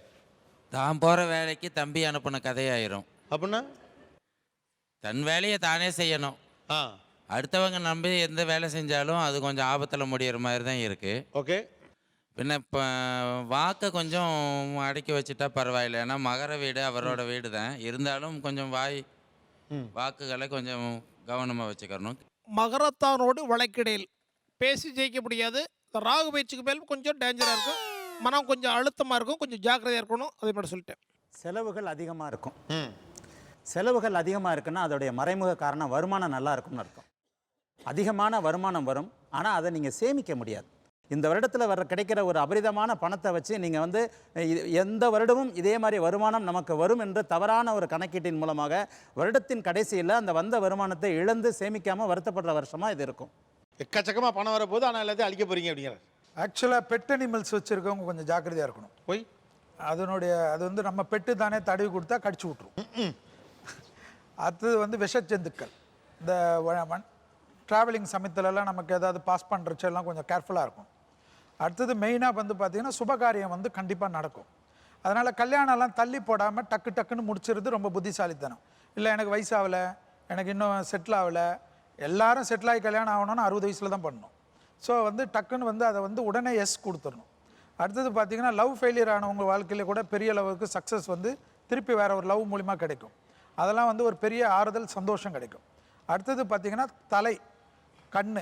தான் போகிற வேலைக்கு தம்பி அனுப்பின கதையாயிரும். அப்படின்னா தன் வேலையை தானே செய்யணும். அடுத்தவங்க நம்பி எந்த வேலை செஞ்சாலும் அது கொஞ்சம் ஆபத்தில் முடிகிற மாதிரி தான் இருக்குது. ஓகே. பின்ன இப்போ வாக்கை கொஞ்சம் அடக்கி வச்சுட்டா பரவாயில்லை. ஏன்னா மகர வீடு அவரோட வீடு தான் இருந்தாலும் கொஞ்சம் வாக்குகளை கொஞ்சம் கவனமாக வச்சுக்கணும். மகரத்தானோடு வழக்கிடையில் பேசி ஜெயிக்க முடியாது. ராகு பயிற்சிக்கு மேல் கொஞ்சம் டேஞ்சராக இருக்கும், மனம் கொஞ்சம் அழுத்தமாக இருக்கும், கொஞ்சம் ஜாக்கிரதையாக இருக்கணும். அதே மாதிரி சொல்லிட்டேன். செலவுகள் அதிகமாக இருக்கும். செலவுகள் அதிகமாக இருக்குன்னா அதோடைய மறைமுக காரணம் வருமானம் நல்லா இருக்கும்னு அர்த்தம். அதிகமான வருமானம் வரும், ஆனால் அதை நீங்கள் சேமிக்க முடியாது. இந்த வருடத்தில் கிடைக்கிற ஒரு அபரிதமான பணத்தை வச்சு நீங்கள் வந்து எந்த வருடமும் இதே மாதிரி வருமானம் நமக்கு வரும் என்று தவறான ஒரு கணக்கீட்டின் மூலமாக வருடத்தின் கடைசியில் அந்த வந்த வருமானத்தை இழந்து சேமிக்காமல் வருத்தப்படுற வருஷமாக இது இருக்கும். எக்கச்சக்கமாக பணம் வரப்போகுது, ஆனால் எல்லாத்தையும் அழிக்க போகிறீங்க அப்படிங்கிற. ஆக்சுவலாக பெட் அனிமல்ஸ் வச்சுருக்கவங்க கொஞ்சம் ஜாக்கிரதையாக இருக்கணும். போய் அது வந்து நம்ம பெட்டு தானே தடவி கொடுத்தா கடிச்சு விட்ரும். அடுத்தது வந்து விஷச்சந்துக்கள். இந்த ட்ராவலிங் சமயத்துலலாம் நமக்கு ஏதாவது பாஸ் பண்ணுறச்செல்லாம் கொஞ்சம் கேர்ஃபுல்லாக இருக்கும். அடுத்தது மெயினாக வந்து பார்த்திங்கன்னா சுபகாரியம் வந்து கண்டிப்பாக நடக்கும். அதனால் கல்யாணம்லாம் தள்ளி போடாமல் டக்குன்னு முடிச்சிருது ரொம்ப புத்திசாலித்தனம். இல்லை எனக்கு வயசாகலை, எனக்கு இன்னும் செட்டில் ஆகலை, எல்லாரும் செட்டில் ஆகி கல்யாணம் ஆகணும்னு 60 வயசில் தான் பண்ணணும். ஸோ வந்து டக்குன்னு வந்து அதை வந்து உடனே எஸ் கொடுத்துடணும். அடுத்தது பார்த்திங்கன்னா லவ் ஃபெயிலியர் ஆனவங்க வாழ்க்கையில் கூட பெரிய லெவலுக்கு சக்ஸஸ் வந்து திருப்பி வேறு ஒரு லவ் மூலிமா கிடைக்கும். அதெல்லாம் வந்து ஒரு பெரிய ஆறுதல், சந்தோஷம் கிடைக்கும். அடுத்தது பார்த்திங்கன்னா தலை, கண்,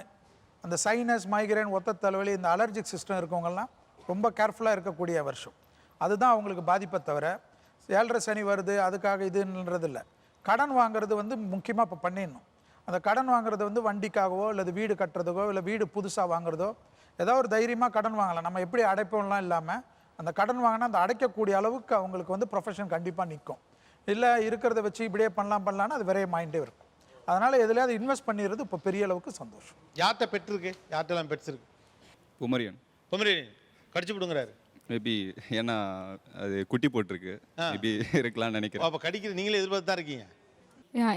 அந்த சைனஸ், மைக்ரைன், ஒத்த தலைவலி, இந்த அலர்ஜிக் சிஸ்டம் இருக்கவங்கெல்லாம் ரொம்ப கேர்ஃபுல்லாக இருக்கக்கூடிய வருஷம். அதுதான் அவங்களுக்கு பாதிப்பை தவிர 7.5 சனி வருது அதுக்காக இதுன்றது இல்லை. கடன் வாங்குறது வந்து முக்கியமாக இப்போ பண்ணிடணும். அந்த கடன் வாங்குறது வந்து வண்டிக்காகவோ இல்லை வீடு கட்டுறதுக்கோ இல்லை வீடு புதுசாக வாங்குறதோ ஏதோ ஒரு தைரியமாக கடன் வாங்கலாம். நம்ம எப்படி அடைப்போம்லாம் இல்லாமல் அந்த கடன் வாங்கினா அந்த அடைக்கக்கூடிய அளவுக்கு அவங்களுக்கு வந்து ப்ரொஃபஷன் கண்டிப்பாக நிற்கும். இல்லை இருக்கிறத வச்சு இப்படியே பண்ணலாம்னு அது விரைய மைண்டே இருக்கும். அதனால் எதுலையாவது இன்வெஸ்ட் பண்ணிடுறது இப்போ பெரிய அளவுக்கு சந்தோஷம். யார்கிட்ட பெற்றிருக்கு? யார்கிட்டலாம் பெட்ஸ் இருக்கு? பொமரியன் கடிச்சு விடுங்கிறாரு. மேபி ஏன்னா அது குட்டி போட்டிருக்கு, மேபி இருக்கலாம்னு நினைக்கிறேன். அப்போ கடிக்கிறது நீங்களே எதிர்பார்த்து தான் இருக்கீங்க?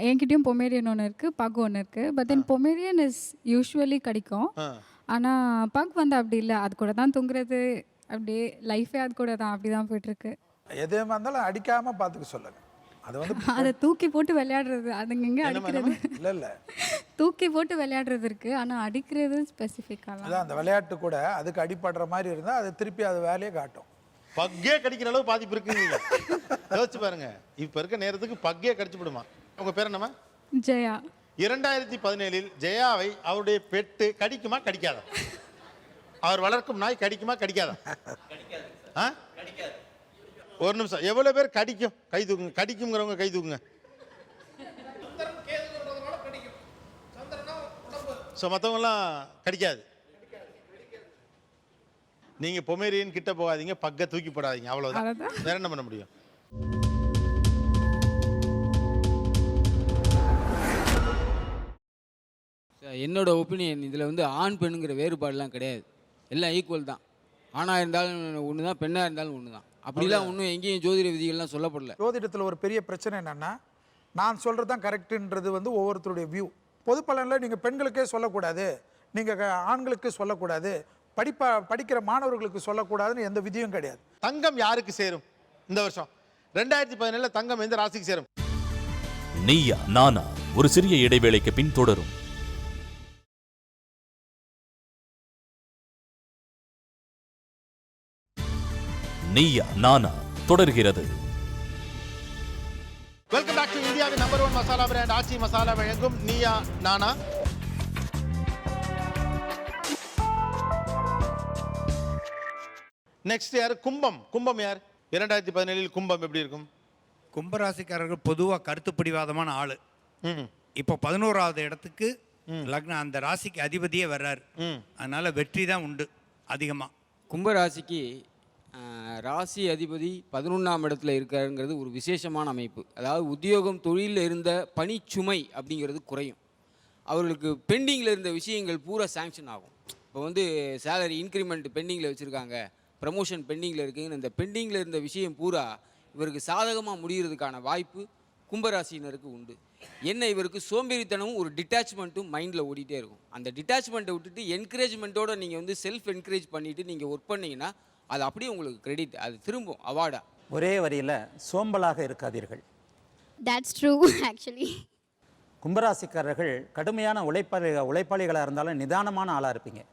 என்கிட்டயும் பொமேரியன் ஒன்று இருக்குது, பக் ஒன்று இருக்குது. But then Pomeranian is usually கிடைக்கும். ஆனால் பக் வந்து அப்படி இல்லை, அது கூட தான் தூங்குறது, அப்படியே லைஃபே அது கூட தான், அப்படி தான் போயிட்டுருக்கு. எதுவாக இருந்தாலும் அடிக்காமல் பார்த்துக்க சொல்லுங்க. அது வந்து அதை தூக்கி போட்டு விளையாடுறது, அதுங்க அடிக்கிறது இல்லை தூக்கி போட்டு விளையாடுறது இருக்குது, ஆனால் அடிக்கிறது ஸ்பெசிஃபிக்காக அதான் அந்த விளையாட்டு கூட அதுக்கு அடிப்படுற மாதிரி இருந்தால் அது திருப்பி அது வேலையே காட்டும். பக்கே கடிக்கிற அளவு பாதிப்பு இருக்குங்க. யோசிச்சு பாருங்க, இப்போ இருக்க நேரத்துக்கு பக்கே கடிச்சு விடுமா. உங்க பேர் என்னமா? ஜெயா. 2017 ஜெயாவை அவருடைய பெட்டு கடிக்குமா கடிக்காதா? அவர் வளர்க்கும் நாய் கடிக்குமா கடிக்காதா? ஒரு நிமிஷம், எவ்வளவு பேர் கடிக்கும்? கை தூக்குங்க. கடிக்குங்கிறவங்க கை தூக்குங்க. ஸோ மற்றவங்களாம் கடிக்காது. நீங்க பொமேரியன் கிட்ட போகாதீங்க, பக்க தூக்கி போடாதீங்க, அவ்வளவுதான். வேற என்ன பண்ண முடியும்? 2017 ஜெயாவை அவருடைய பெட்டு கடிக்குமா கடிக்காதா? அவர் வளர்க்கும் நாய் கடிக்குமா கடிக்காதா? ஒரு நிமிஷம், எவ்வளவு பேர் கடிக்கும்? கை தூக்குங்க. கடிக்குங்கிறவங்க கை தூக்குங்க. ஸோ மற்றவங்களாம் கடிக்காது. நீங்க பொமேரியன் கிட்ட போகாதீங்க, பக்க தூக்கி போடாதீங்க, அவ்வளவுதான். வேற என்ன பண்ண முடியும்? என்னோட ஒப்பீனியன் இதில் வந்து ஆண் பெண்ணுங்கிற வேறுபாடுலாம் கிடையாது, எல்லாம் ஈக்குவல் தான். ஆணாக இருந்தாலும் ஒன்று தான், பெண்ணாக இருந்தாலும் ஒன்று தான். அப்படிலாம் ஒன்றும் எங்கேயும் ஜோதிட விதிகள்லாம் சொல்லப்படல. ஜோதிடத்தில் ஒரு பெரிய பிரச்சனை என்னென்னா, நான் சொல்கிறது தான் கரெக்டுன்றது வந்து ஒவ்வொருத்தருடைய வியூ. பொது பலனில் நீங்கள் பெண்களுக்கே சொல்லக்கூடாது, நீங்கள் ஆண்களுக்கு சொல்லக்கூடாது, படிக்கிற மாணவர்களுக்கு சொல்லக்கூடாதுன்னு எந்த விதியும் கிடையாது. தங்கம் யாருக்கு சேரும் இந்த வருஷம்? 2017 தங்கம் எந்த ராசிக்கு சேரும்? நீயா நானா ஒரு சிறிய இடைவேளைக்கு பின் தொடரும். நீயா நானா தொடர்கிறது. வெல்கம் பேக் டு இந்தியாவின் நம்பர் 1 மசாலா பிராண்ட் ஆச்சி மசாலா வழங்கும் நீயா நானா. நெக்ஸ்ட் யார்? கும்பம். கும்பம் யார்? 2017 கும்பம் எப்படி இருக்கும்? கும்பராசிக்காரர்கள் பொதுவாக கருத்து பிடிவாதமான ஆள். இப்போ 11வது இடத்துக்கு லக்னம், அந்த ராசிக்கு அதிபதியே வர்றாரு. அதனால வெற்றி தான் உண்டு அதிகமாக. கும்பராசிக்கு ராசி அதிபதி 11ஆம் இடத்துல இருக்காருங்கிறது ஒரு விசேஷமான அமைப்பு. அதாவது உத்தியோகம் தொழிலில் இருந்த பணிச்சுமை அப்படிங்கிறது குறையும். அவர்களுக்கு பெண்டிங்கில் இருந்த விஷயங்கள் பூரா சேங்ஷன் ஆகும். இப்போ வந்து சேலரி இன்க்ரிமெண்ட் பெண்டிங்கில் வச்சுருக்காங்க, ப்ரமோஷன் பெண்டிங்கில் இருக்குங்கன்னு இந்த பெண்டிங்கில் இருந்த விஷயம் பூரா இவருக்கு சாதகமாக முடிகிறதுக்கான வாய்ப்பு கும்பராசினருக்கு உண்டு. என்ன இவருக்கு சோம்பேறித்தனமும் ஒரு டிட்டாச்மெண்ட்டும் மைண்டில் ஓடிட்டே இருக்கும். அந்த டிட்டாச்மெண்ட்டை விட்டுட்டு என்கரேஜ்மெண்ட்டோட நீங்கள் வந்து செல்ஃப் என்கரேஜ் பண்ணிவிட்டு நீங்கள் ஒர்க் பண்ணிங்கன்னா அது அப்படியே உங்களுக்கு கிரெடிட், அது திரும்பும் அவார்டா. ஒரே வரியில் சோம்பலாக இருக்காதீர்கள். That's true actually. கும்பராசிக்காரர்கள் கடுமையான உழைப்பாளிகளாக இருந்தாலும் நிதானமான ஆளாக இருப்பீங்க.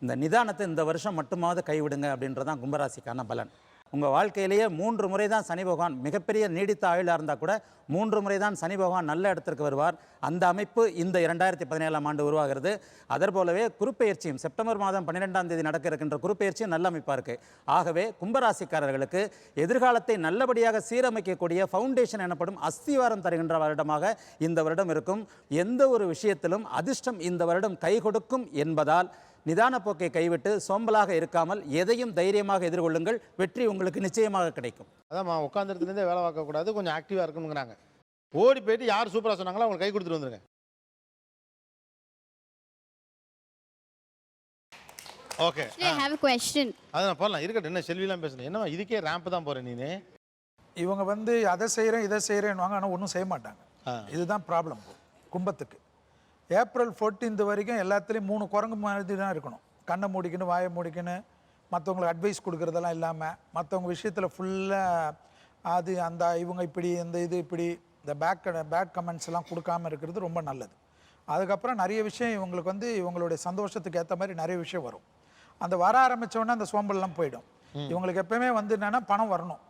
இந்த நிதானத்தை இந்த வருஷம் மட்டுமாவது கைவிடுங்க அப்படின்றதான் கும்பராசிக்கான பலன். உங்கள் வாழ்க்கையிலேயே 3 முறை தான் சனி பகவான், மிகப்பெரிய நீடித்த ஆயுளாக இருந்தால் கூட 3 முறை தான் சனி பகவான் நல்ல இடத்திற்கு வருவார். அந்த அமைப்பு இந்த 2017ஆம் ஆண்டு உருவாகிறது. அதற்போலவே குருப்பெயர்ச்சியும் செப்டம்பர் மாதம் 12ஆம் தேதி நடக்க இருக்கின்ற குருப்பெயர்ச்சியும் நல்ல அமைப்பாக இருக்குது. ஆகவே கும்பராசிக்காரர்களுக்கு எதிர்காலத்தை நல்லபடியாக சீரமைக்கக்கூடிய ஃபவுண்டேஷன் எனப்படும் அஸ்திவாரம் தருகின்ற வருடமாக இந்த வருடம் இருக்கும். எந்த ஒரு விஷயத்திலும் அதிர்ஷ்டம் இந்த வருடம் கை கொடுக்கும் என்பதால் நிதான போக்கை கைவிட்டு சோம்பலாக இருக்காமல் எதையும் தைரியமாக எதிர்கொள்ளுங்கள். வெற்றி உங்களுக்கு நிச்சயமாக கிடைக்கும். அதான் உட்காந்துருந்துலேருந்தே வேலை பார்க்கக்கூடாது, கொஞ்சம் ஆக்டிவாக இருக்கணுங்கிறாங்க. ஓடி போயிட்டு யார் சூப்பராக சொன்னாங்களோ அவங்க கை கொடுத்துட்டு வந்துருங்க. Okay, I have a question. அதான் போடலாம், இருக்கட்டும். என்ன செல்விலாம் பேசணும், என்னவா இதுக்கே ரேம்ப் தான் போகிறேன் நீனு? இவங்க வந்து அதை செய்கிறேன் இதை செய்கிறேன்னு ஆனால் ஒன்றும் செய்ய மாட்டாங்க. இதுதான் ப்ராப்ளம் கும்பத்துக்கு. ஏப்ரல் 14 வரைக்கும் எல்லாத்துலேயும் 3 குரங்கு மாதிரி தான் இருக்கணும். கண்ணை மூடிக்கணும், வாயை மூடிக்கணும், மற்றவங்களுக்கு அட்வைஸ் கொடுக்குறதெல்லாம் இல்லாமல் மற்றவங்க விஷயத்தில் ஃபுல்லாக அது அந்த இவங்க இப்படி இந்த இது இப்படி இந்த பேட் கமெண்ட்ஸ் எல்லாம் கொடுக்காமல் இருக்கிறது ரொம்ப நல்லது. அதுக்கப்புறம் நிறைய விஷயம் இவங்களுக்கு வந்து இவங்களுடைய சந்தோஷத்துக்கு ஏற்ற மாதிரி நிறைய விஷயம் வரும். அந்த வர ஆரம்பித்தோடனே அந்த சோம்பல்லாம் போயிடும். இவங்களுக்கு எப்பவுமே வந்து என்னென்னா பணம் வரணும்.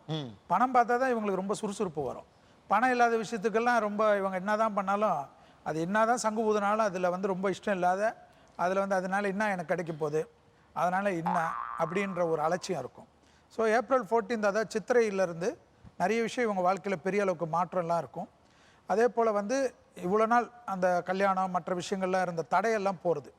பணம் பார்த்தா தான் இவங்களுக்கு ரொம்ப சுறுசுறுப்பு வரும். பணம் இல்லாத விஷயத்துக்கெல்லாம் ரொம்ப இவங்க என்ன தான் பண்ணாலும், அது என்ன தான் சங்கு ஊதுனாலும் அதில் வந்து ரொம்ப இஷ்டம் இல்லாத, அதில் வந்து அதனால் என்ன எனக்கு கிடைக்க போகுது, அதனால் என்ன அப்படின்ற ஒரு அலட்சியம் இருக்கும். ஸோ ஏப்ரல் 14 அதாவது சித்திரையிலேருந்து நிறைய விஷயம் இவங்க வாழ்க்கையில் பெரிய அளவுக்கு மாற்றம்லாம் இருக்கும். அதே போல் வந்து இவ்வளோ நாள் அந்த கல்யாணம் மற்ற விஷயங்கள்லாம் இருந்த தடையெல்லாம் போகிறது,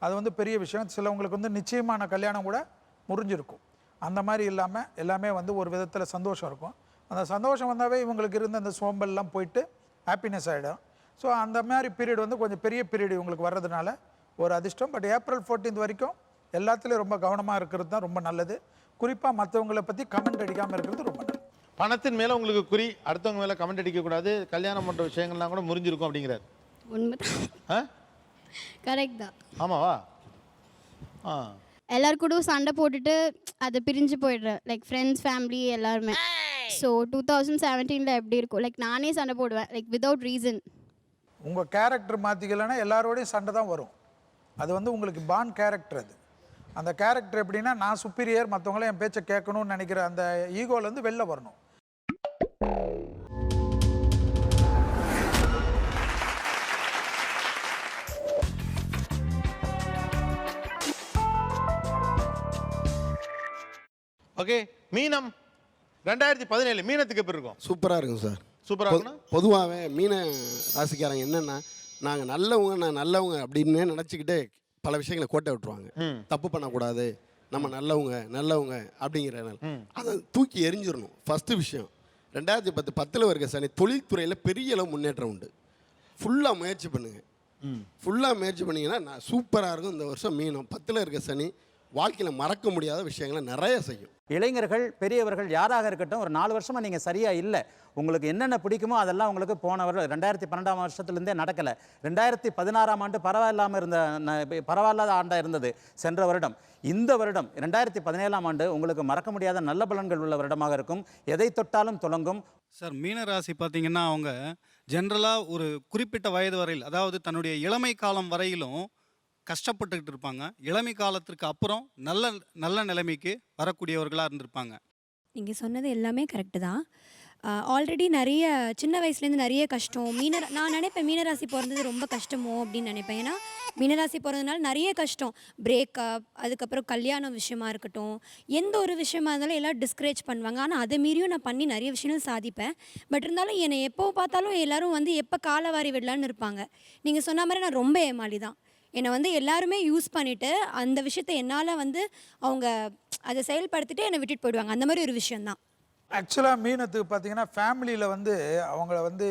அது வந்து பெரிய விஷயம். சிலவங்களுக்கு வந்து நிச்சயமான கல்யாணம் கூட முறிஞ்சிருக்கும். அந்த மாதிரி இல்லாமல் எல்லாமே வந்து ஒரு விதத்தில் சந்தோஷம் இருக்கும். அந்த சந்தோஷம் வந்தாவே இவங்களுக்கு இருந்த அந்த சோம்பல்லாம் போயிட்டு ஹாப்பினஸ் ஆகிடும். ஸோ அந்த மாதிரி பீரியட் வந்து கொஞ்சம் பெரிய பீரியட் இவங்களுக்கு வர்றதுனால ஒரு அதிர்ஷ்டம். பட் ஏப்ரல் 14 வரைக்கும் எல்லாத்துலேயும் ரொம்ப கவனமாக இருக்கிறது தான் ரொம்ப நல்லது. குறிப்பாக மற்றவங்களை பற்றி கமெண்ட் அடிக்காமல் இருக்கிறது ரொம்ப நல்லது. பணத்தின் மேலே உங்களுக்கு குறி, அடுத்தவங்க மேலே கமெண்ட் அடிக்கக்கூடாது, கல்யாணம் பண்ணுற விஷயங்கள்லாம் கூட முறிஞ்சிருக்கும் அப்படிங்கிறார். உண்மைதான், கரெக்ட் தான். ஆமாவா? எல்லார் கூட சண்டை போட்டுட்டு அதை பிரிஞ்சு போயிடுறேன், லைக் ஃப்ரெண்ட்ஸ் ஃபேமிலி எல்லாருமே. ஸோ 2017 எப்படி இருக்கும், லைக் நானே சண்டை போடுவேன், லைக் வித்தவுட் ரீசன். உங்கள் கேரக்டர் மாற்றிக்கலைன்னா எல்லாரோடையும் சண்டை தான் வரும். அது வந்து உங்களுக்கு பான் கேரக்டர். அது அந்த கேரக்டர் எப்படின்னா, நான் சுப்பீரியர், மற்றவங்கள என் பேச்சை கேட்கணும்னு நினைக்கிற அந்த ஈகோலேருந்து வெளில வரணும். ஓகே, மீனம் 2017 மீனத்துக்கு எப்படி இருக்கும்? சூப்பராக இருக்கும் சார். சூப்பராக இருக்கும். பொதுவாகவே மீன ராசிக்காரங்க என்னென்னா, நாங்கள் நல்லவங்க அப்படின்னு நினச்சிக்கிட்டே பல விஷயங்களை கோட்டை விட்டுருவாங்க. தப்பு பண்ணக்கூடாது, நம்ம நல்லவங்க அப்படிங்கிறனால அதை தூக்கி எரிஞ்சிடணும். ஃபஸ்ட்டு விஷயம். 2010 வருக சனி தொழில்துறையில் பெரிய அளவு முன்னேற்றம் உண்டு. ஃபுல்லாக முயற்சி பண்ணுங்கள். ஃபுல்லாக முயற்சி பண்ணிங்கன்னா நான் சூப்பராக இருக்கும். இந்த வருஷம் மீனம் 10ல் இருக்க சனி வாழ்க்கையில் மறக்க முடியாத விஷயங்களை நிறைய செய்யும். இளைஞர்கள் பெரியவர்கள் யாராக இருக்கட்டும், ஒரு 4 வருஷமாக நீங்கள் சரியாக இல்லை, உங்களுக்கு என்னென்ன பிடிக்குமோ அதெல்லாம் உங்களுக்கு போன வருடம் 2012ஆம் வருஷத்துலேருந்தே நடக்கலை. 2016ஆம் ஆண்டு பரவாயில்லாத ஆண்டாக இருந்தது சென்ற வருடம். இந்த வருடம் 2017ஆம் ஆண்டு உங்களுக்கு மறக்க முடியாத நல்ல பலன்கள் உள்ள வருடமாக இருக்கும். எதை தொட்டாலும் துலங்கும். சார், மீனராசி பார்த்தீங்கன்னா அவங்க ஜென்ரலாக ஒரு குறிப்பிட்ட வயது வரையில், அதாவது தன்னுடைய இளமை காலம் வரையிலும் கஷ்டப்பட்டுக்கிட்டு இருப்பாங்க. இளமை காலத்திற்கு அப்புறம் நல்ல நல்ல நிலைமைக்கு வரக்கூடியவர்களாக இருந்திருப்பாங்க. நீங்கள் சொன்னது எல்லாமே கரெக்டு தான். ஆல்ரெடி நிறைய சின்ன வயசுலேருந்து நிறைய கஷ்டம். நான் நினைப்பேன் மீனராசி பிறந்தது ரொம்ப கஷ்டமோ அப்படின்னு நினைப்பேன். ஏன்னா மீனராசி பிறந்ததுனால நிறைய கஷ்டம், பிரேக்கப், அதுக்கப்புறம் கல்யாணம் விஷயமா இருக்கட்டும், எந்த ஒரு விஷயமா இருந்தாலும் எல்லோரும் டிஸ்கரேஜ் பண்ணுவாங்க. ஆனால் அதை மீறியும் நான் பண்ணி நிறைய விஷயங்கள் சாதிப்பேன். பட் இருந்தாலும் என்னை எப்போ பார்த்தாலும் எல்லோரும் வந்து எப்போ காலை வாரி விடலான்னு இருப்பாங்க. நீங்கள் சொன்ன மாதிரி நான் ரொம்ப ஏமாளி தான். என்னை வந்து எல்லாருமே யூஸ் பண்ணிவிட்டு அந்த விஷயத்தை என்னால் வந்து அவங்க அதை செயல்படுத்திட்டு என்னை விட்டுட்டு போயிடுவாங்க. அந்த மாதிரி ஒரு விஷயந்தான். ஆக்சுவலாக மீனத்துக்கு பார்த்தீங்கன்னா ஃபேமிலியில் வந்து அவங்கள வந்து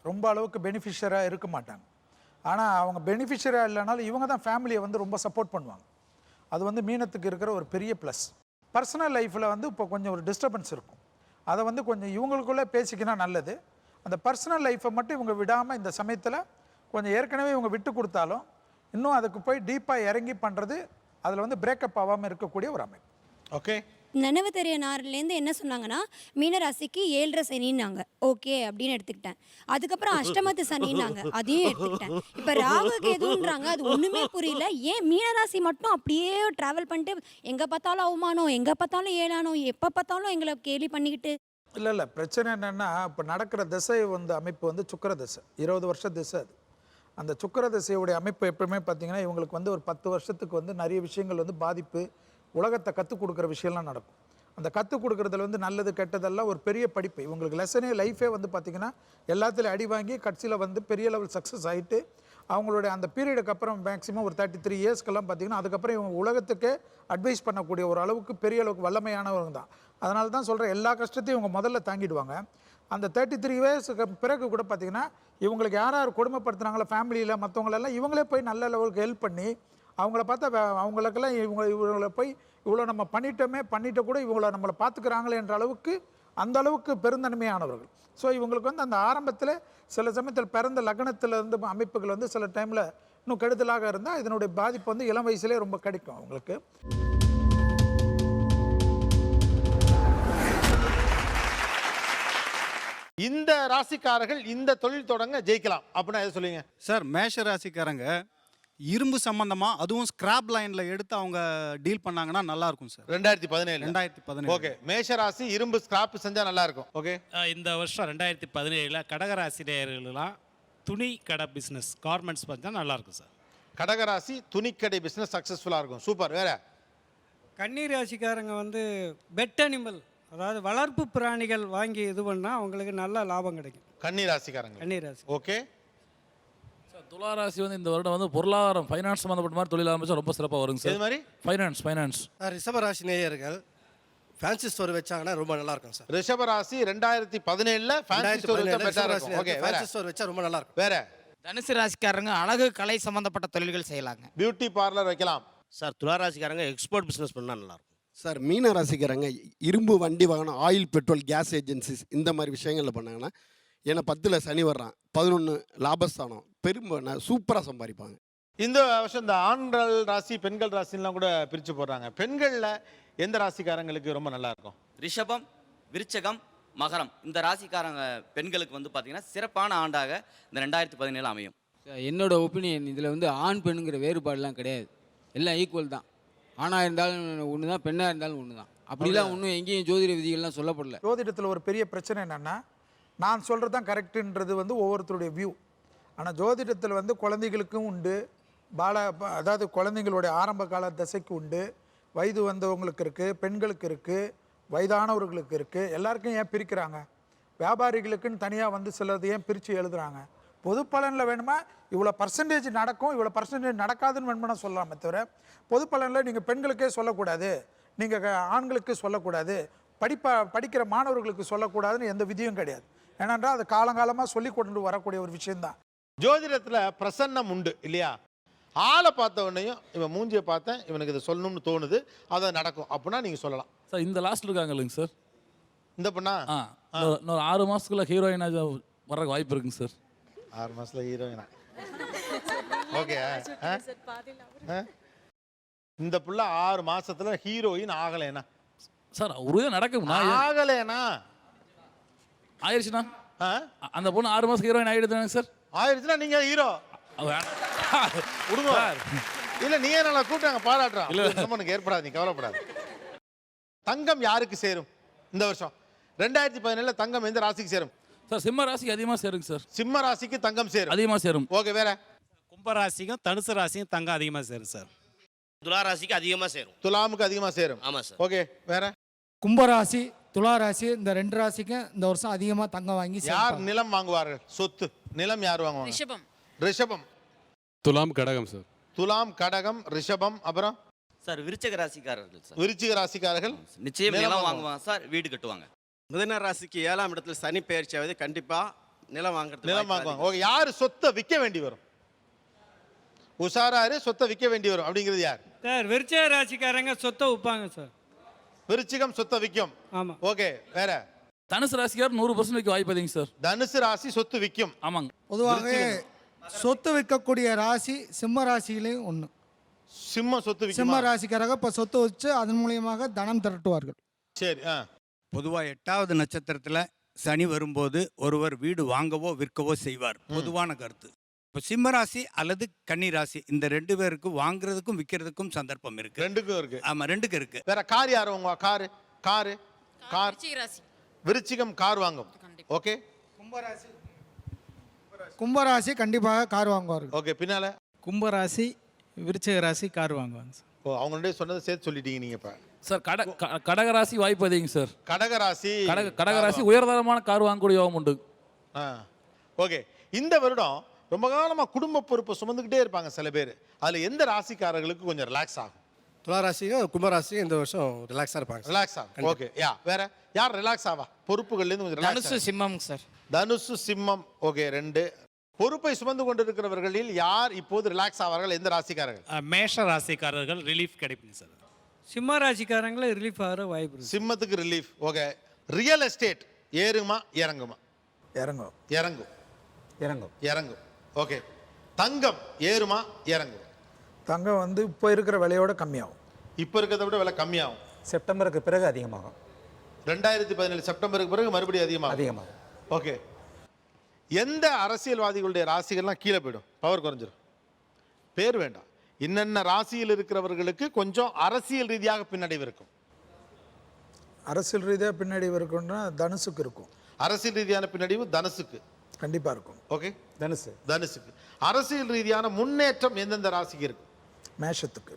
ரொம்ப அளவுக்கு பெனிஃபிஷியராக இருக்க மாட்டாங்க. ஆனால் அவங்க பெனிஃபிஷியராக இல்லைனாலும் இவங்க தான் ஃபேமிலியை வந்து ரொம்ப சப்போர்ட் பண்ணுவாங்க. அது வந்து மீனத்துக்கு இருக்கிற ஒரு பெரிய ப்ளஸ். பர்சனல் லைஃப்பில் வந்து இப்போ கொஞ்சம் ஒரு டிஸ்டர்பன்ஸ் இருக்கும். அதை வந்து கொஞ்சம் இவங்களுக்குள்ளே பேசிக்கினா நல்லது. அந்த பர்சனல் லைஃப்பை மட்டும் இவங்க விடாமல் இந்த சமயத்தில் கொஞ்சம் ஏற்கனவே இவங்க விட்டு கொடுத்தாலும் இன்னும் அதுக்கு போய் டீப்பாக இறங்கி பண்ணுறது, அதில் வந்து பிரேக்கப் ஆகாமல் இருக்கக்கூடிய ஒரு அமைப்பு. ஓகே, நினைவு தெரிய நார்லேருந்து என்ன சொன்னாங்கன்னா மீனராசிக்கு 7.5 சனின்னாங்க. ஓகே அப்படின்னு எடுத்துக்கிட்டேன். அதுக்கப்புறம் அஷ்டமத்து சனின்னாங்க, அதையும் எடுத்துக்கிட்டேன். இப்போ ராகுக்கு எதுன்றாங்க, அது ஒன்றுமே புரியல. ஏன் மீனராசி மட்டும் அப்படியே ட்ராவல் பண்ணிட்டு எங்கே பார்த்தாலும் அவமானம், எங்கே பார்த்தாலும் ஏளானம், எப்போ பார்த்தாலும் எங்களை கேலி பண்ணிக்கிட்டு. இல்லை பிரச்சனை என்னென்னா, இப்போ நடக்கிற திசை வந்து அமைப்பு வந்து சுக்கிர திசை, 20 வருஷ திசை. அது அந்த சுக்கிர திசையுடைய அமைப்பு எப்பவுமே பார்த்தீங்கன்னா இவங்களுக்கு வந்து ஒரு 10 வருஷத்துக்கு வந்து நிறைய விஷயங்கள் வந்து பாதிப்பு, உலகத்தை கற்றுக் கொடுக்குற விஷயம்லாம் நடக்கும். அந்த கற்றுக் கொடுக்குறதுல வந்து நல்லது கெட்டதெல்லாம் ஒரு பெரிய படிப்பு. இவங்களுக்கு லெசனே லைஃபே வந்து பார்த்திங்கன்னா எல்லாத்துலேயும் அடி வாங்கி கட்சியில் வந்து பெரிய லெவல் சக்ஸஸ் ஆகிட்டு அவங்களுடைய அந்த பீரியடுக்கு அப்புறம் மேக்ஸிமம் ஒரு 33 இயர்ஸ்க்கெல்லாம் பார்த்திங்கன்னா அதுக்கப்புறம் இவங்க உலகத்துக்கு அட்வைஸ் பண்ணக்கூடிய ஒரு அளவுக்கு பெரிய அளவுக்கு வல்லமையானவங்க தான். அதனால தான் சொல்கிறேன், எல்லா கஷ்டத்தையும் இவங்க முதல்ல தாங்கிடுவாங்க. அந்த 33 இயர்ஸுக்கு பிறகு கூட பார்த்திங்கன்னா இவங்களுக்கு யார் கொடுமைப்படுத்துனாங்களோ ஃபேமிலியில் மற்றவங்களெல்லாம் இவங்களே போய் நல்ல லெவலுக்கு ஹெல்ப் பண்ணி அவங்கள பார்த்தா அவங்களுக்கெல்லாம் இவங்களை போய் இவ்வளோ நம்ம பண்ணிட்ட கூட இவங்கள நம்மளை பார்த்துக்கிறாங்களே என்ற அளவுக்கு அந்த அளவுக்கு பெருந்தன்மையானவர்கள். ஸோ இவங்களுக்கு வந்து அந்த ஆரம்பத்தில் சில சமயத்தில் பிறந்த லக்னத்தில் இருந்து அமைப்புகள் வந்து சில டைமில் இன்னும் கெடுதலாக இருந்தால் இதனுடைய பாதிப்பு வந்து இளம் வயசுலேயே ரொம்ப கிடைக்கும் அவங்களுக்கு. இந்த ராசிக்காரர்கள் இந்த தொழில் தொடங்க ஜெயிக்கலாம் அப்படின்னா எதை சொல்லுவீங்க? சார், மேஷ ராசிக்காரங்க இரும்பு சம்பந்தமாக, அதுவும் ஸ்கிராப் லைனில் எடுத்து அவங்க டீல் பண்ணாங்கன்னா நல்லா இருக்கும் சார். 2017. ஓகே, மேஷ ராசி இரும்பு ஸ்கிராப் செஞ்சால் நல்லா இருக்கும். ஓகே, இந்த வருஷம் 2017 கடகராசினியர்கள்லாம் துணி கடை பிஸ்னஸ் கார்மெண்ட்ஸ் பண்ணால் நல்லாயிருக்கும் சார். கடகராசி துணிக்கடை பிஸ்னஸ் சக்ஸஸ்ஃபுல்லாக இருக்கும். சூப்பர். வேற? கன்னி ராசிக்காரங்க வந்து பெட் அனிமல், அதாவது வளர்ப்பு பிராணிகள் வாங்கி இது பண்ணால் அவங்களுக்கு நல்ல லாபம் கிடைக்கும். கன்னி ராசிக்காரங்க. கன்னி ராசி. ஓகே சார், துளாராசி வந்து இந்த வருடம் வந்து பொருளாதாரம் ஃபைனான்ஸ் சம்மந்தப்பட்ட மாதிரி தொழில் ஆரம்பிச்சா ரொம்ப சிறப்பாக வருங்க சார். இது மாதிரி ஃபைனான்ஸ் ரிஷபராசி நேயர்கள் ஃபேன்சி ஸ்டோர் வச்சாங்கன்னா ரொம்ப நல்லா இருக்கும் சார். ரிஷபராசி 2017 ஃபேன்சி ஸ்டோர் வச்சா ரொம்ப நல்லா இருக்கும். வேற? தனுசு ராசிக்காரங்க அழகு கலை சம்பந்தப்பட்ட தொழில்கள் செய்யலாங்க. பியூட்டி பார்லர் வைக்கலாம். சார், துளாராசிக்காரங்க எக்ஸ்போர்ட் பிஸ்னஸ் பண்ணால் நல்லாயிருக்கும். சார், மீன ராசிக்காரங்க இரும்பு வண்டி வாகனம், ஆயில், பெட்ரோல், கேஸ் ஏஜென்சிஸ் இந்த மாதிரி விஷயங்களில் பண்ணாங்கன்னா, ஏன்னா 10ல் சனி வர்றான், 11 லாபஸ்தானம், சூப்பராக சம்பாதிப்பாங்க. இந்த வருஷம் இந்த ஆண்கள் ராசி பெண்கள் ராசிலாம் கூட பிரித்து போடுறாங்க. பெண்களில் எந்த ராசிக்காரங்களுக்கு ரொம்ப நல்லா இருக்கும்? ரிஷபம், விருச்சகம், மகரம் இந்த ராசிக்காரங்க பெண்களுக்கு வந்து பார்த்தீங்கன்னா சிறப்பான ஆண்டாக இந்த 2017 அமையும். என்னோட ஒப்பீனியன் இதில் வந்து ஆண் பெண்ணுங்கிற வேறுபாடுலாம் கிடையாது, எல்லாம் ஈக்குவல் தான். ஆணாக இருந்தாலும் ஒன்று தான், பெண்ணாக இருந்தாலும் ஒன்று தான். அப்படிலாம் ஒன்றும் எங்கேயும் ஜோதிட விதிகள்லாம் சொல்லப்படல. ஜோதிடத்தில் ஒரு பெரிய பிரச்சனை என்னென்னா, நான் சொல்கிறது தான் கரெக்டுன்றது வந்து ஒவ்வொருத்தருடைய வியூ. ஆனால் ஜோதிடத்தில் வந்து குழந்தைகளுக்கும் உண்டு, அதாவது குழந்தைங்களுடைய ஆரம்ப கால தசைக்கு உண்டு, வயது வந்தவங்களுக்கு இருக்குது, பெண்களுக்கு இருக்குது, வயதானவர்களுக்கு இருக்குது. எல்லாருக்கும் ஏன் பிரிக்கிறாங்க? வியாபாரிகளுக்குன்னு தனியாக வந்து சிலது ஏன் பிரித்து எழுதுகிறாங்க? பொது பலனில் வேணுமா இவ்வளோ பர்சன்டேஜ் நடக்கும், இவ்வளோ பர்சன்டேஜ் நடக்காதுன்னு வேணுமா சொல்லலாமே தவிர, பொது பலனில் நீங்கள் பெண்களுக்கே சொல்லக்கூடாது, நீங்கள் ஆண்களுக்கு சொல்லக்கூடாது, படிக்கிற மாணவர்களுக்கு சொல்லக்கூடாதுன்னு எந்த விதியும் கிடையாது. ஏனென்றால் அது காலங்காலமாக சொல்லி கொண்டு வரக்கூடிய ஒரு விஷயந்தான். ஜோதிடத்தில் பிரசன்னம் உண்டு இல்லையா? ஆளை பார்த்த உடனேயும் இவன் மூஞ்சியை பார்த்தேன், இவனுக்கு இதை சொல்லணும்னு தோணுது, அதை நடக்கும் அப்படின்னா நீங்கள் சொல்லலாம். சார் இந்த லாஸ்ட் இருக்காங்க இல்லைங்க சார், இந்த பொண்ணா இன்னொரு 6 மாதத்துக்குள்ள ஹீரோயினாக வர்றதுக்கு வாய்ப்பு இருக்குங்க சார். 6 மாதத்தில் ஹீரோயினா? ஓகே. இந்த புள்ள 6 மாசத்துல ஹீரோயின் ஆகலைனா சார் உறுதியாக நடக்கும். ஆகலைனா ஆயிடுச்சுண்ணா, அந்த பொண்ணு 6 மாதம் ஹீரோயின் ஆகிடுதானே சார்? ஆயிடுச்சுன்னா நீங்க ஹீரோ விடுங்க. இல்ல நீங்க நல்லா கூப்பிட்டாங்க பாராட்டுறோம். இல்ல ஏற்படாது, நீ கவலைப்படாது. தங்கம் யாருக்கு சேரும் இந்த வருஷம் 2017 தங்கம் எந்த ராசிக்கு சேரும்? சார் சிம்ம ராசிக்கு அதிகமாக சேருங்க சார். சிம்ம ராசிக்கு தங்கம் சேரும், அதிகமாக சேரும். ஓகே. வேற? கும்பராசிக்கும் தனுசு ராசிக்கும் தங்கம் அதிகமாக சேரும் சார். துலா ராசிக்கு அதிகமாக சேரும். துலாமுக்கு அதிகமாக சேரும். ஆமாம் சார். ஓகே. வேற? கும்பராசி துலா ராசி இந்த 2 ராசிக்கும் இந்த வருஷம் அதிகமாக தங்கம் வாங்கி யார் நிலம் வாங்குவார்கள்? சொத்து நிலம் யார் வாங்குவாங்க? ரிஷபம். ரிஷபம். துலாம் கடகம் சார். துலாம் கடகம் ரிஷபம். அப்புறம் சார் விருச்சிக ராசிக்காரர்கள் சார். விருச்சிக ராசிக்காரர்கள் நிச்சயம் நிலம் வாங்குவாங்க சார், வீடு கட்டுவாங்க. மிதுன ராசிக்கு 7ஆம் இடத்துல சனி பெயர்ச்சி ஆகுது, கண்டிப்பாக நிலம் வாங்குறது. நிலம் வாங்குவாங்க. ஓகே. யார் சொத்தை விற்க வேண்டி வரும்? உஷாராரு சொத்தை விற்க வேண்டி வரும் அப்படிங்கிறது யார்? சார் விருச்சிக ராசிக்காரங்க சொத்தை விற்பாங்க சார். விருச்சிகம் சொத்தை விற்கும். ஆமாம். ஓகே. வேற? தனுசு ராசிக்கார் 100% விற்க வாய்ப்பு அதிகம் சார். தனுசு ராசி சொத்து விற்கும். ஆமாங்க. பொதுவாக சொத்து விற்கக்கூடிய ராசி சிம்ம ராசியிலையும் ஒன்று. சிம்ம சொத்து விற்கும். சிம்ம ராசிக்காரங்க இப்போ சொத்து வச்சு அதன் மூலியமாக தனம் திரட்டுவார்கள். சரி. பொதுவாக 8வது நட்சத்திரத்தில் சனி வரும்போது ஒருவர் வீடு வாங்கவோ விற்கவோ செய்வார், பொதுவான கருத்து. இப்போ சிம்மராசி அல்லது கன்னிராசி இந்த 2 பேருக்கு வாங்குறதுக்கும் விற்கிறதுக்கும் சந்தர்ப்பம் இருக்கு. 2க்கும் இருக்கு. ஆமாம், 2க்கும் இருக்கு. வேற? கார் யார் வாங்குவா? கார் விருச்சிகம் கார் வாங்கும். ஓகே. கும்பராசி கண்டிப்பாக கார் வாங்குவார்கள். ஓகே. பின்னால? கும்பராசி விருச்சிக ராசி கார் வாங்குவாங்க சார். ஓ, அவங்களுடைய சொன்னதை சேர்த்து சொல்லிட்டீங்க நீங்க. இப்போ சார் கடகராசி வாய்ப்பு அதிகம் சார். கடகராசி கடகராசி உயர்தரமான கார் வாங்கக்கூடிய யோகம் உண்டு. ஓகே. இந்த வருடம் ரொம்ப காலமாக குடும்ப பொறுப்பை சுமந்துக்கிட்டே இருப்பாங்க சில பேர். அதில் எந்த ராசிக்காரர்களுக்கு கொஞ்சம் ரிலாக்ஸ் ஆகும்? துலா ராசியும் கும்பராசியும் இந்த வருஷம் ரிலாக்ஸாக இருப்பாங்க. ரிலாக்ஸ் ஆகும். ஓகே. வேற யார் ரிலாக்ஸ் ஆவா பொறுப்புகள்லேருந்து கொஞ்சம் ரிலாக்ஸ்? தனுசு சிம்மம் சார். தனுசு சிம்மம். ஓகே. 2 பொறுப்பை சுமந்து கொண்டிருக்கிறவர்களில் யார் இப்போது ரிலாக்ஸ் ஆவார்கள்? எந்த ராசிக்காரர்கள்? மேஷ ராசிக்காரர்கள் ரிலீஃப் கிடைக்கும் சார். சிம்ம ராசிக்காரங்களே ரிலீஃப் ஆகிற வாய்ப்பு இருக்கு. சிம்மத்துக்கு ரிலீஃப். ஓகே. ரியல் எஸ்டேட் ஏறுமா இறங்குமா? இறங்கும். இறங்கும். இறங்கும். இறங்கும். ஓகே. தங்கம் ஏறுமா இறங்கும்? தங்கம் வந்து இப்போ இருக்கிற விலையோட கம்மியாகும். இப்போ இருக்கிறத விட விலை கம்மியாகும். செப்டம்பருக்கு பிறகு அதிகமாகும். 2017 செப்டம்பருக்கு பிறகு மறுபடியும் அதிகமாகும். ஓகே. எந்த அரசியல்வாதிகளுடைய ராசிகள்லாம் கீழே போயிடும், பவர் குறைஞ்சிடும்? பேர் வேண்டாம். இன்னென்ன ராசியில் இருக்கிறவர்களுக்கு கொஞ்சம் அரசியல் ரீதியாக பின்னடைவு இருக்கும். அரசியல் ரீதியாக பின்னடைவு இருக்குன்னா தனுசுக்கு இருக்கும். அரசியல் ரீதியான பின்னடைவு தனுசுக்கு கண்டிப்பாக இருக்கும். ஓகே. தனுசுக்கு. அரசியல் ரீதியான முன்னேற்றம் எந்தெந்த ராசிக்கு இருக்கும்? மேஷத்துக்கு.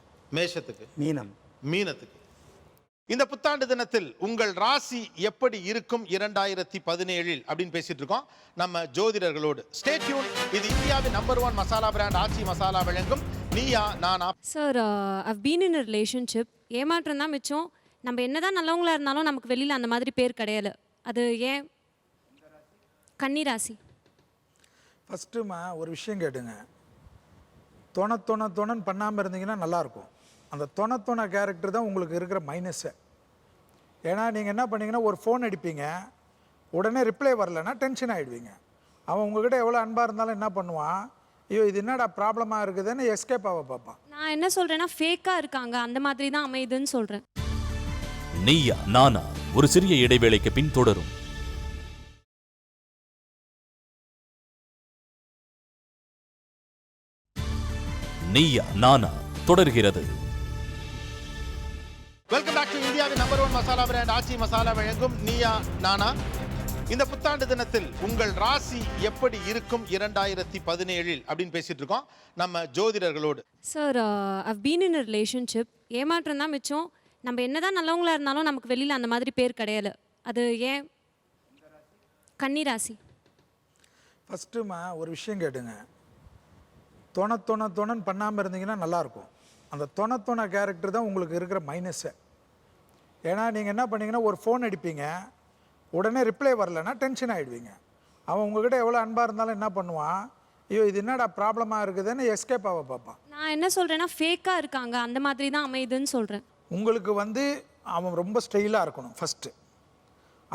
மீனத்துக்கு. இந்த புத்தாண்டு தினத்தில் உங்கள் ராசி எப்படி இருக்கும் 2017 அப்படின்னு பேசிட்டு இருக்கோம் நம்ம ஜோதிடர்களோடு. Stay tune. இது இந்தியாவின் நம்பர் 1 மசாலா பிராண்ட் ஆச்சி மசாலா வழங்கும் Neeya Naana. Sir I've been in a relationship. ஏமாற்றம் தான் மிச்சம். நம்ம என்னதான் நல்லவங்களா இருந்தாலும் நமக்கு வெளியில் அந்த மாதிரி பேர் கிடையாது. அது ஏன்? கன்னி ராசி. ஃபஸ்ட்டுமா ஒரு விஷயம் கேட்டுங்க. தொணன்னு பண்ணாமல் இருந்தீங்கன்னா நல்லாயிருக்கும். அந்த தொண கேரக்டர் தான் உங்களுக்கு இருக்கிற மைனஸை. ஏன்னா நீங்கள் என்ன பண்ணீங்கன்னா ஒரு ஃபோன் அடிப்பீங்க, உடனே ரிப்ளை வரலைன்னா டென்ஷன் ஆகிடுவீங்க. அவன் உங்ககிட்ட எவ்வளோ அன்பாக இருந்தாலும் என்ன பண்ணுவான், ஐயோ இது என்னடா ப்ராப்ளமாக இருக்குதுன்னு எஸ்கேப் ஆக பார்ப்பான். நான் என்ன சொல்கிறேன்னா ஃபேக்காக இருக்காங்க, அந்த மாதிரி தான் அமையுதுன்னு சொல்கிறேன். நீயா நானா ஒரு சிறிய இடைவேளைக்கு பின் தொடரும். நீயா நானா தொடர்கிறது. வெல்கம் பேக் டு இந்தியாவின் நம்பர் 1 மசாலா பிராண்ட் ஆச்சி மசாலா வழங்கும் நீயா நானா. இந்த புத்தாண்டு தினத்தில் உங்கள் ராசி எப்படி இருக்கும் 2017 அப்படின்னு பேசிட்டு இருக்கோம் நம்ம ஜோதிடர்களோடு. Sir I've been in a relationship. ஏமாற்றம் தான் மிச்சம். நம்ம என்னதான் நல்லவங்களா இருந்தாலும் நமக்கு வெளியில் அந்த மாதிரி பேர் கிடையாது. அது ஏன்? கன்னி ராசி. ஃபஸ்ட்டுமா ஒரு விஷயம் கேட்டுங்க. தொணன்னு பண்ணாமல் இருந்தீங்கன்னா நல்லாயிருக்கும். அந்த தொண கேரக்டர் தான் உங்களுக்கு இருக்கிற மைனஸை. ஏன்னா நீங்கள் என்ன பண்ணீங்கன்னா ஒரு ஃபோன் அடிப்பீங்க, உடனே ரிப்ளை வரலைன்னா டென்ஷன் ஆகிடுவீங்க. அவன் உங்ககிட்ட எவ்வளோ அன்பாக இருந்தாலும் என்ன பண்ணுவான், ஐயோ இது என்னடா ப்ராப்ளமாக இருக்குதுன்னு எஸ்கேப் ஆக பார்ப்பான். நான் என்ன சொல்கிறேன்னா ஃபேக்காக இருக்காங்க அந்த மாதிரி தான் அமையுதுன்னு சொல்கிறேன். உங்களுக்கு வந்து அவன் ரொம்ப ஸ்டைலாக இருக்கணும் ஃபஸ்ட்டு.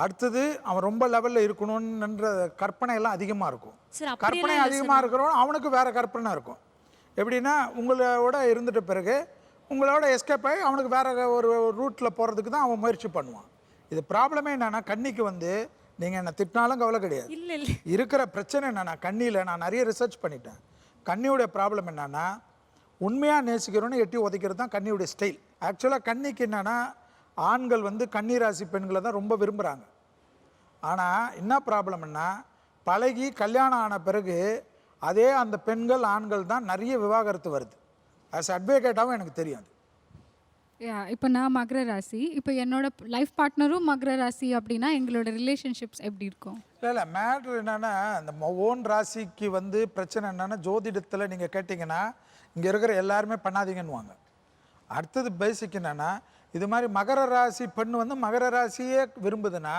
அடுத்தது அவன் ரொம்ப லெவலில் இருக்கணும்ன்ற கற்பனை எல்லாம் அதிகமாக இருக்கும். கற்பனை அதிகமாக இருக்கிறவன் அவனுக்கு வேறு கற்பனை இருக்கும். எப்படின்னா உங்களோட இருந்துட்ட பிறகு உங்களோட எஸ்கேப் ஆகி அவனுக்கு வேறு ஒரு ரூட்டில் போகிறதுக்கு தான் அவன் முயற்சி பண்ணுவான். இது ப்ராப்ளமே என்னென்னா கன்னிக்கு வந்து நீங்கள் என்னை திட்டினாலும் கவலை கிடையாது. இருக்கிற பிரச்சனை என்னென்னா கண்ணியில் நான் நிறைய ரிசர்ச் பண்ணிட்டேன். கன்னியுடைய ப்ராப்ளம் என்னென்னா உண்மையாக நேசிக்கிறோன்னு எட்டி உதைக்கிறது தான் கன்னியுடைய ஸ்டைல். ஆக்சுவலாக கன்னிக்கு என்னென்னா ஆண்கள் வந்து கன்னி ராசி பெண்களை தான் ரொம்ப விரும்புகிறாங்க. ஆனால் என்ன ப்ராப்ளம்னா பழகி கல்யாணம் ஆன பிறகு அதே அந்த பெண்கள் ஆண்கள் தான் நிறைய விவாகரத்து வருது. ஆஸ் அட்வொகேட்டாகவும் எனக்கு தெரியும். இப்போ நான் மகர ராசி, இப்போ என்னோட லைஃப் பார்ட்னரும் மகர ராசி அப்படின்னா எங்களோட ரிலேஷன்ஷிப்ஸ் எப்படி இருக்கும்? இல்லை மேட்ரு என்னென்னா அந்த ஓன் ராசிக்கு வந்து பிரச்சனை என்னென்னா ஜோதிடத்தில் நீங்கள் கேட்டிங்கன்னா இங்கே இருக்கிற எல்லாருமே பண்ணாதீங்கன்னுவாங்க. அடுத்தது பேசிக் என்னென்னா இது மாதிரி மகர ராசி பெண் வந்து மகர ராசியே விரும்புதுன்னா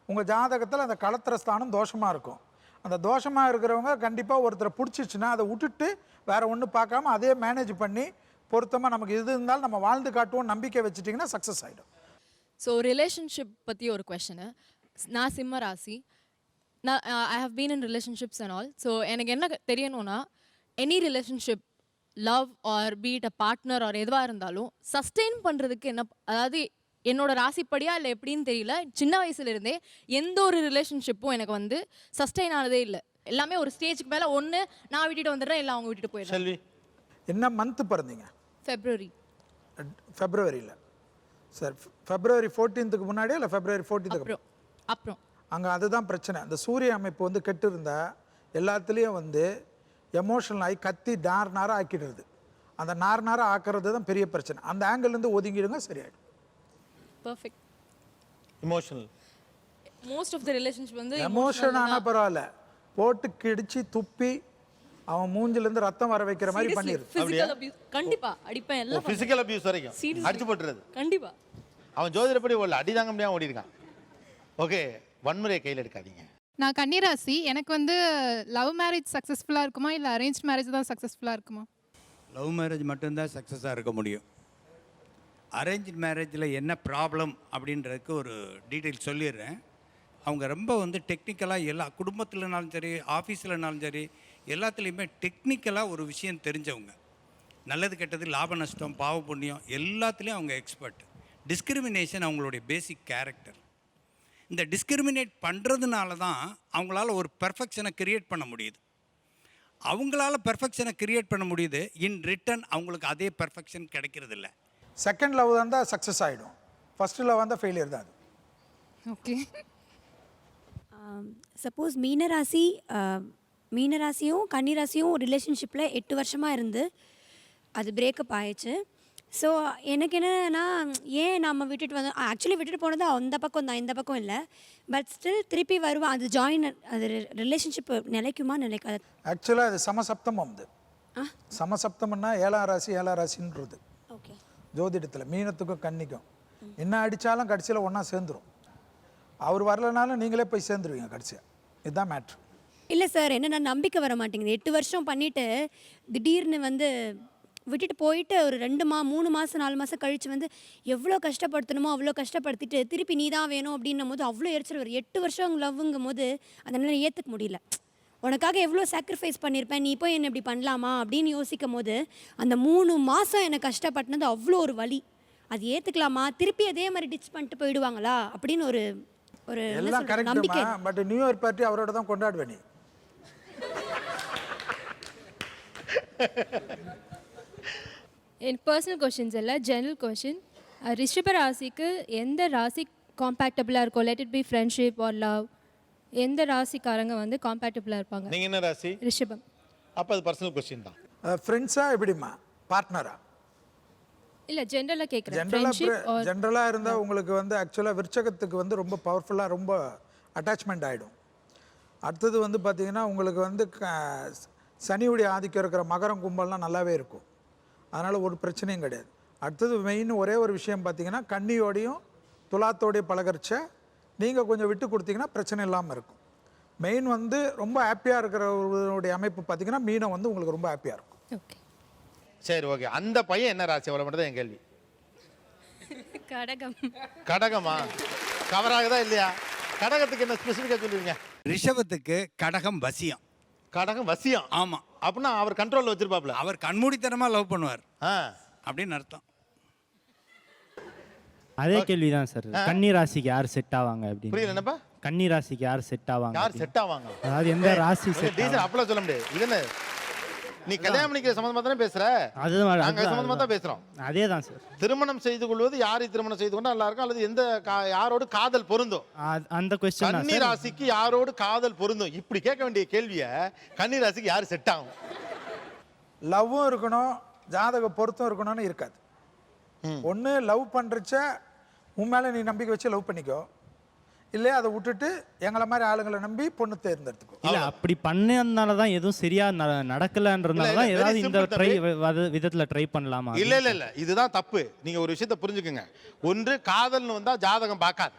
உங்கள் ஜாதகத்தில் அந்த களத்திர ஸ்தானம் தோஷமாக இருக்கும். அந்த தோஷமாக இருக்கிறவங்க கண்டிப்பாக ஒருத்தரை பிடிச்சிச்சுன்னா அதை விட்டுட்டு வேறு ஒன்றும் பார்க்காம அதே மேனேஜ் பண்ணி பொருத்தமாக நமக்கு இது இருந்தாலும் நம்ம வாழ்ந்து காட்டுவோம் நம்பிக்கை வச்சுட்டிங்கன்னா சக்ஸஸ் ஆகிடும். ஸோ ரிலேஷன்ஷிப் பற்றி ஒரு கொஷனு. நான் சிம்ம ராசி. நான் I have been in relationships and all. So எனக்கு என்ன தெரியணும்னா any relationship love or be it a partner or எதுவாக இருந்தாலும் சஸ்டெயின் பண்ணுறதுக்கு என்ன, அதாவது என்னோட ராசிப்படியா இல்லை எப்படின்னு தெரியல, சின்ன வயசுலேருந்தே எந்த ஒரு ரிலேஷன்ஷிப்பும் எனக்கு வந்து சஸ்டெயின் ஆனதே இல்லை. எல்லாமே ஒரு ஸ்டேஜுக்கு மேலே ஒன்று நான் விட்டுட்டு வந்துடுறேன், இல்லை அவங்க விட்டுட்டு போயிடுறேன். செல்வி என்ன மந்த்து பிறந்தீங்க? ஃபெப்ரவரியில். சார் ஃபெப்ரவரி 14க்கு முன்னாடியே இல்லை ஃபெப்ரவரி 14க்கு அப்புறம் அங்கே அதுதான் பிரச்சனை. அந்த சூரிய அமைப்பு வந்து கெட்டு இருந்தால் எல்லாத்துலேயும் வந்து எமோஷனல் ஆகி கத்தி நாராக ஆக்கிடுறது. அந்த நாராக ஆக்கிறது தான் பெரிய பிரச்சனை. அந்த ஆங்கிள்லேருந்து ஒதுங்கிடுங்க சரியாயிடும். Perfect. Emotional most of the relationship வந்து எமோஷன் ஆனால் பரவாயில்ல, போட்டு கிடிச்சு துப்பி அவன் மூஞ்சிலேருந்து ரத்தம் வர வைக்கிற மாதிரி பண்ணிடுது. ஃபிசிக்கல் அபியூஸ் கண்டிப்பா அடிப்பேன். எல்லாம் ஃபிசிக்கல் அபியூஸ் வரைக்கும் அடிச்சு போட்டுறது கண்டிப்பா. அவன் ஜோதிடப்படி ஓடல, அடி தாங்க முடியாமல் ஓடி இருக்கான். ஓகே, வன்முறையை கையில் எடுக்காதீங்க. நான் கன்னிராசி. எனக்கு வந்து லவ் மேரேஜ் சக்ஸஸ்ஃபுல்லாக இருக்குமா இல்லை அரேஞ்ச் மேரேஜ் தான் சக்ஸஸ்ஃபுல்லாக இருக்குமா? லவ் மேரேஜ் மட்டும்தான் சக்ஸஸாக இருக்க முடியும். அரேஞ்ச் மேரேஜில் என்ன ப்ராப்ளம் அப்படின்றதுக்கு ஒரு டீட்டெயில் சொல்லிடுறேன். அவங்க ரொம்ப வந்து டெக்னிக்கலாக எல்லா குடும்பத்தில்னாலும் சரி ஆஃபீஸ்லனாலும் சரி எல்லாத்துலேயுமே டெக்னிக்கலாக ஒரு விஷயம் தெரிஞ்சவங்க. நல்லது கெட்டது லாப நஷ்டம் பாவ புண்ணியம் எல்லாத்துலேயும் அவங்க எக்ஸ்பர்ட். டிஸ்கிரிமினேஷன் அவங்களுடைய பேசிக் கேரக்டர். இந்த டிஸ்கிரிமினேட் பண்ணுறதுனால தான் அவங்களால ஒரு பெர்ஃபெக்ஷனை கிரியேட் பண்ண முடியுது. அவங்களால பெர்ஃபெக்ஷனை கிரியேட் பண்ண முடியுது, இன் ரிட்டன் அவங்களுக்கு அதே பெர்ஃபெக்ஷன் கிடைக்கிறது இல்லை. செகண்ட் லவ் தான் சக்ஸஸ் ஆகிடும், ஃபஸ்ட்டு லவ் தான் ஃபெயிலியர் தான். ஓகே. சப்போஸ் மீனராசியும் கன்னிராசியும் ரிலேஷன்ஷிப்பில் 8 வருஷமாக இருந்து அது பிரேக்கப் ஆயிடுச்சு. ஸோ எனக்கு என்னென்னா ஏன் நம்ம விட்டுட்டு வந்தோம், ஆக்சுவலி விட்டுட்டு போனது அந்த பக்கம் தான், இந்த பக்கம் இல்லை. பட் ஸ்டில் திருப்பி வருவான். அது அது ரிலேஷன்ஷிப் நிலைக்குமா நிலைக்காது? ஆக்சுவலாக அது சமசப்தமம். அது சமசப்தம்னா 7ஆம் ராசின்றது ஓகே ஜோதிடத்தில். மீனத்துக்கும் கன்னிக்கும் என்ன அடித்தாலும் கடைசியில் ஒன்றா சேர்ந்துடும். அவர் வரலனாலும் நீங்களே போய் சேர்ந்துருவீங்க கடைசியாக. இதுதான் மேட்ரு. இல்லை சார், என்னென்னா நம்பிக்கை வர மாட்டேங்குது. 8 வருஷம் பண்ணிவிட்டு திடீர்னு வந்து விட்டுட்டு போயிட்டு ஒரு 3 மாதம் 4 மாதம் கழித்து வந்து எவ்வளோ கஷ்டப்படுத்தணுமோ அவ்வளோ கஷ்டப்படுத்திட்டு திருப்பி நீ தான் வேணும் அப்படின்னும் போது அவ்வளோ எரிச்சல் வரும். 8 வருஷம் லவ்வுங்கும் போது அதனால் ஏற்றுக்க முடியல. உனக்காக எவ்வளோ சாக்ரிஃபைஸ் பண்ணியிருப்பேன், நீ போய் என்ன இப்படி பண்ணலாமா அப்படின்னு யோசிக்கும் போது அந்த 3 மாதம் என்னை கஷ்டப்பட்டினது அவ்வளோ ஒரு வலி. அது ஏற்றுக்கலாமா, திருப்பி அதே மாதிரி டிச் பண்ணிட்டு போயிடுவாங்களா அப்படின்னு ஒரு ஒரு எல்லாம் correct. But new year party அவரோட தான் கொண்டாடுவேன். நீ என் பர்சனல் கொஷின்ஸ் இல்லை, ஜெனரல் கொஷின். ரிஷப ராசிக்கு எந்த ராசி காம்பேக்டபிளாக இருக்கும்? Let it be friendship R love, எந்த ராசிக்காரங்க வந்து காம்பேக்டபிளாக இருப்பாங்க? நீங்கள் என்ன ராசி? ரிஷபம். அப்போ அது பர்சனல் கொஸ்டின் தான். ஃப்ரெண்ட்ஸா எப்படிமா, பார்ட்னரா? இல்லை ஜென்ரலாக கேட்குறேன். ஜென்ரலாக இருந்தால் உங்களுக்கு வந்து ஆக்சுவலாக விருச்சகத்துக்கு வந்து ரொம்ப பவர்ஃபுல்லாக ரொம்ப அட்டாச்மெண்ட் ஆகிடும். அடுத்தது வந்து பார்த்திங்கன்னா உங்களுக்கு வந்து சனியுடைய ஆதிக்கம் இருக்கிற மகரம் கும்பல்லாம் நல்லாவே இருக்கும். அதனால் ஒரு பிரச்சனையும் கிடையாது. அடுத்தது மெயின் ஒரே ஒரு விஷயம் பார்த்திங்கன்னா கன்னியோடையும் துலாத்தோடைய பழகரிச்ச நீங்கள் கொஞ்சம் விட்டு கொடுத்தீங்கன்னா பிரச்சனை இல்லாமல் இருக்கும். மெயின் வந்து ரொம்ப ஹாப்பியாக இருக்கிறவருடைய அமைப்பு பார்த்தீங்கன்னா மீனம் வந்து உங்களுக்கு ரொம்ப ஹாப்பியாக இருக்கும். ஓகே சரி ஓகே. அந்த பையன் என்ன ராசி அவ்வளோ மட்டும் தான் என் கேள்வி. கடகம். கடகமா? கவர் ஆகுதா இல்லையா? கடகத்துக்கு என்ன ஸ்பெசிஃபிக்காக சொல்லுவீங்க? ரிஷபத்துக்கு கடகம் வசியம். கடகம் வசியம்? ஆமாம். அப்படின்னா அவர் கண்ட்ரோலில் வச்சிருப்பாப்ல. அவர் கண்மூடித்தனமாக லவ் பண்ணுவார் அப்படின்னு அர்த்தம். அதே கேள்வி தான் சார். கன்னி ராசிக்கு யார் செட் ஆவாங்க அப்படின்னு. புரியல என்னப்பா? கன்னி ராசிக்கு யார் செட் ஆவாங்க? யார் செட் ஆவாங்க? அதாவது எந்த ராசி செட் டீசல் அப்பலாம் சொல்ல முடியாது. இது என்ன நீ கல்யாணம் பண்ணிக்கிற சம்பந்தமா தானே பேசுற? நாங்க சம்பந்தமா தான் பேசுறோம். அதே தான் சார். திருமணம் செய்து கொள்வது யாரை திருமணம் செய்து கொண்டா நல்லா இருக்கும் அல்லது எந்த யாரோடு காதல் பொருந்தும்? அந்த क्वेश्चन கன்னி ராசிக்கு யாரோடு காதல் பொருந்தும் இப்படி கேட்க வேண்டிய கேள்வியை கன்னி ராசிக்கு யார் செட் ஆகும்? லவ்வும் இருக்கணும், ஜாதக பொருத்தம் இருக்கணும்னு இருக்காது. ஒன்று லவ் பண்ணுறச்ச உன் மேலே நீ நம்பிக்கை வச்சு லவ் பண்ணிக்கோ, இல்லையா அதை விட்டுட்டு எங்களை மாதிரி ஆளுங்களை நம்பி பொண்ணு தேர்ந்தெடுத்துக்கோ. இல்ல அப்படி பண்ணதுனால தான் எதுவும் சரியா நடக்கலன்றதுனால தான் ஏதாவது இந்த ட்ரை விதத்துல ட்ரை பண்ணலாமா? இல்ல இல்ல இல்ல இதுதான் தப்பு. நீங்க ஒரு விஷயத்தை புரிஞ்சுக்கங்க. ஒன்று காதல்னு வந்தா ஜாதகம் பார்க்காது.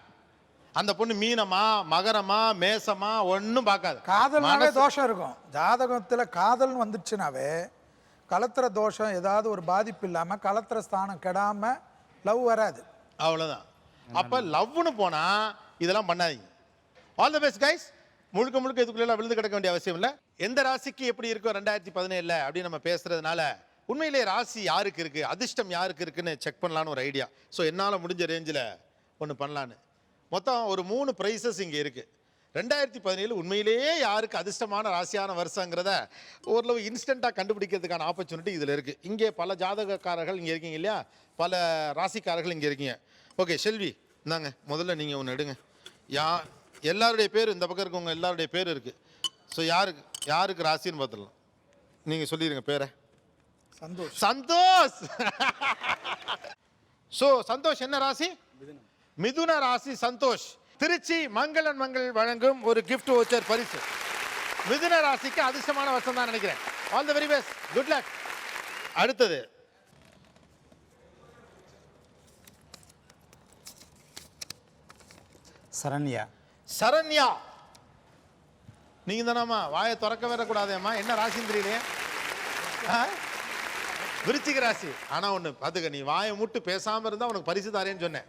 அந்த பொண்ணு மீனமா மகரமா மேசமா ஒன்றும் பார்க்காது. காதல்னாலே தோஷம் இருக்கும். ஜாதகத்தில் காதல்னு வந்துடுச்சுனாவே கலத்திர தோஷம் ஏதாவது ஒரு பாதிப்பு இல்லாமல் கலத்திர ஸ்தானம் கெடாமல் லவ் வராது. அவ்வளோதான். அப்போ லவ்னு போனால் இதெல்லாம் பண்ணாதீங்க. All the best guys. முழுக்க முழுக்க இதுக்குள்ளே விழுந்து கிடக்க வேண்டிய அவசியம் இல்லை. எந்த ராசிக்கு எப்படி இருக்கோ 2017 அப்படின்னு நம்ம பேசுறதுனால உண்மையிலே ராசி யாருக்கு இருக்குது, அதிர்ஷ்டம் யாருக்கு இருக்குன்னு செக் பண்ணலான்னு ஒரு ஐடியா. ஸோ என்னால் முடிஞ்ச ரேஞ்சில் ஒன்று பண்ணலான்னு மொத்தம் ஒரு 3 ப்ரைஸஸ் இங்கே இருக்குது. 2017 உண்மையிலேயே யாருக்கு அதிர்ஷ்டமான ராசியான வருஷங்கிறத ஓரளவு இன்ஸ்டண்ட்டாக கண்டுபிடிக்கிறதுக்கான ஆப்பர்ச்சுனிட்டி இதில் இருக்குது. இங்கே பல ஜாதகக்காரர்கள் இங்கே இருக்கீங்க இல்லையா, பல ராசிக்காரர்கள் இங்கே இருக்கீங்க. ஓகே செல்வி இந்தாங்க, முதல்ல நீங்கள் ஒன்று எடுங்க. எல்லாருடைய பேர் இந்த பக்கம் இருக்கவங்க எல்லாருடைய பேர் இருக்குது. ஸோ யாருக்கு ராசின்னு பார்த்துடலாம். நீங்கள் சொல்லிடுங்க பேரை. சந்தோஷ். சந்தோஷ். ஸோ சந்தோஷ் என்ன ராசி? மிதுன ராசி. சந்தோஷ் திருச்சி மங்களன் மங்கள் வழங்கும் ஒரு gift voucher பரிசு. மிதுன ராசிக்கு அதிர்ஷ்டமான வருஷம் தான் நினைக்கிறேன். All the very best, good luck. அடுத்தது சரண்யா. சரண்யா நீங்க தானாமா? வாயை திறக்க வரக்கூடாதேம்மா. என்ன ராசின்னு தெரியலையே. விருச்சிக ராசி. ஆனா ஒண்ணு பாத்துக்க, நீ வாயை மூட்டு பேசாம இருந்தா உனக்கு பரிசு தாரேன்னு சொன்னேன்.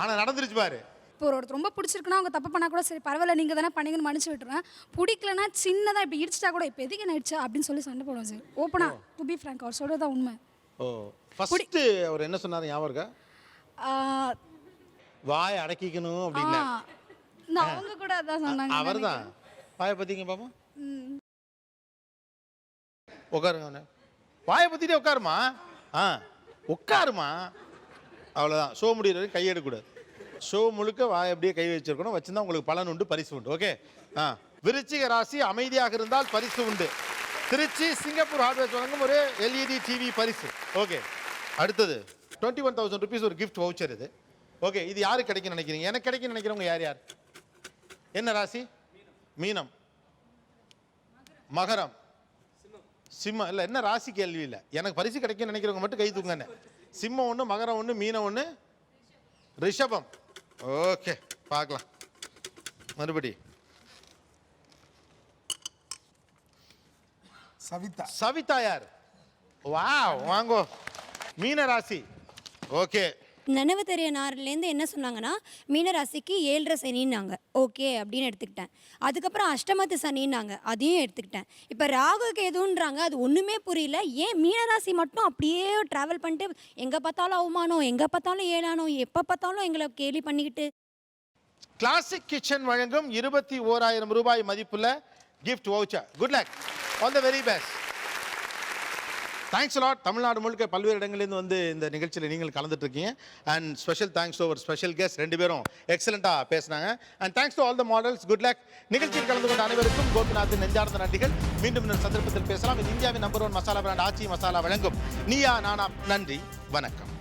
ஆனா நடந்துருச்சு பாரு. இப்போ ஒரு ரொம்ப பிடிச்சிருக்குன்னா அவங்க தப்பு பண்ணால் கூட சரி பரவாயில்ல நீங்கள் தானே பண்ணீங்கன்னு மன்னிச்சு விட்டுருவேன். பிடிக்கலன்னா சின்னதாக இப்போ இடிச்சிட்டா கூட இப்போ எதுக்கு என்ன ஆயிடுச்சா அப்படின்னு சொல்லி சண்டை போடுவோம் சார். ஓப்பனா டு பி ஃப்ராங்க் அவர் சொல்கிறது உண்மை. ஓ ஃபர்ஸ்ட் அவர் என்ன சொன்னாரு ஞாபகம் இருக்கா? வாயை அடக்கிக்கணும் அப்படின்னு. அவங்க கூட அதான் சொன்னாங்க. அவர் தான் வாயை பற்றிங்க பாப்போம். உட்காருங்க. வாயை பற்றிட்டே உட்காருமா. உட்காருமா. அவ்வளோதான். ஷோ முடிகிற வரைக்கும் கையெடுக்கூடாது. ஷோ முழுக்க வாயை அப்படியே கை வச்சிருக்கணும். வச்சுருந்தா உங்களுக்கு பலன் உண்டு, பரிசு உண்டு. ஓகே. விருச்சிக ராசி அமைதியாக இருந்தால் பரிசு உண்டு. திருச்சி சிங்கப்பூர் ஹார்ட்வேர்ஸ் வழங்கும் ஒரு எல்இடி டிவி பரிசு. ஓகே. அடுத்தது 21,000 rupees ஒரு கிஃப்ட் வவுச்சர் இது. ஓகே. இது யாருக்கு கிடைக்குன்னு நினைக்கிறீங்க? எனக்கு கிடைக்குன்னு நினைக்கிறவங்க யார் யார்? என்ன ராசி? மீனம், மகரம், சிம்மம். இல்லை என்ன ராசி கேள்வி இல்லை. எனக்கு பரிசு கிடைக்குன்னு நினைக்கிறவங்க மட்டும் கை தூங்க. சிம்மம் ஒன்று, மகரம் ஒன்று, மீனம் ஒன்று, ரிஷபம். ஓகே பார்க்கலாம். மறுபடி சவிதா. சவிதா யார்? வாவ் வாங்கோ. மீன ராசி. ஓகே. நினைவு தெரிய நார்லேருந்து என்ன சொன்னாங்கன்னா மீனராசிக்கு 7.5 சனின்னாங்க. ஓகே அப்படின்னு எடுத்துக்கிட்டேன். அதுக்கப்புறம் அஷ்டமத்து சனின்னாங்க, அதையும் எடுத்துக்கிட்டேன். இப்போ ராகு கேதுன்றாங்க, அது ஒன்றுமே புரியல. ஏன் மீனராசி மட்டும் அப்படியே ட்ராவல் பண்ணிட்டு எங்கே பார்த்தாலும் அவமானம், எங்கே பார்த்தாலும் ஏளானம், எப்போ பார்த்தாலும் எங்களை கேலி பண்ணிக்கிட்டு. கிளாசிக் கிச்சன் வழங்கும் 21,000 ரூபாய் மதிப்புள்ள gift voucher. Good luck. All the very best. Thanks lot. Tamil Nadu முழுக்க பல்வேறு இடங்கள்லேருந்து வந்து இந்த நிகழ்ச்சியில் நீங்கள் கலந்துட்டு இருக்கீங்க. And special thanks to our special guest. 2 பேரும் எக்ஸலண்ட்டாக பேசினாங்க. And thanks to all the models. Good luck. நிகழ்ச்சியில் கலந்து கொண்ட அனைவருக்கும் கோபிநாத்தின் நெஞ்சார்ந்த நன்றிகள். மீண்டும் இன்னொரு சந்தர்ப்பத்தில் பேசலாம். இது இந்தியாவின் நம்பர் 1 மசாலா பிராண்ட் ஆச்சி மசாலா வழங்கும் நீயா நானா. நன்றி, வணக்கம்.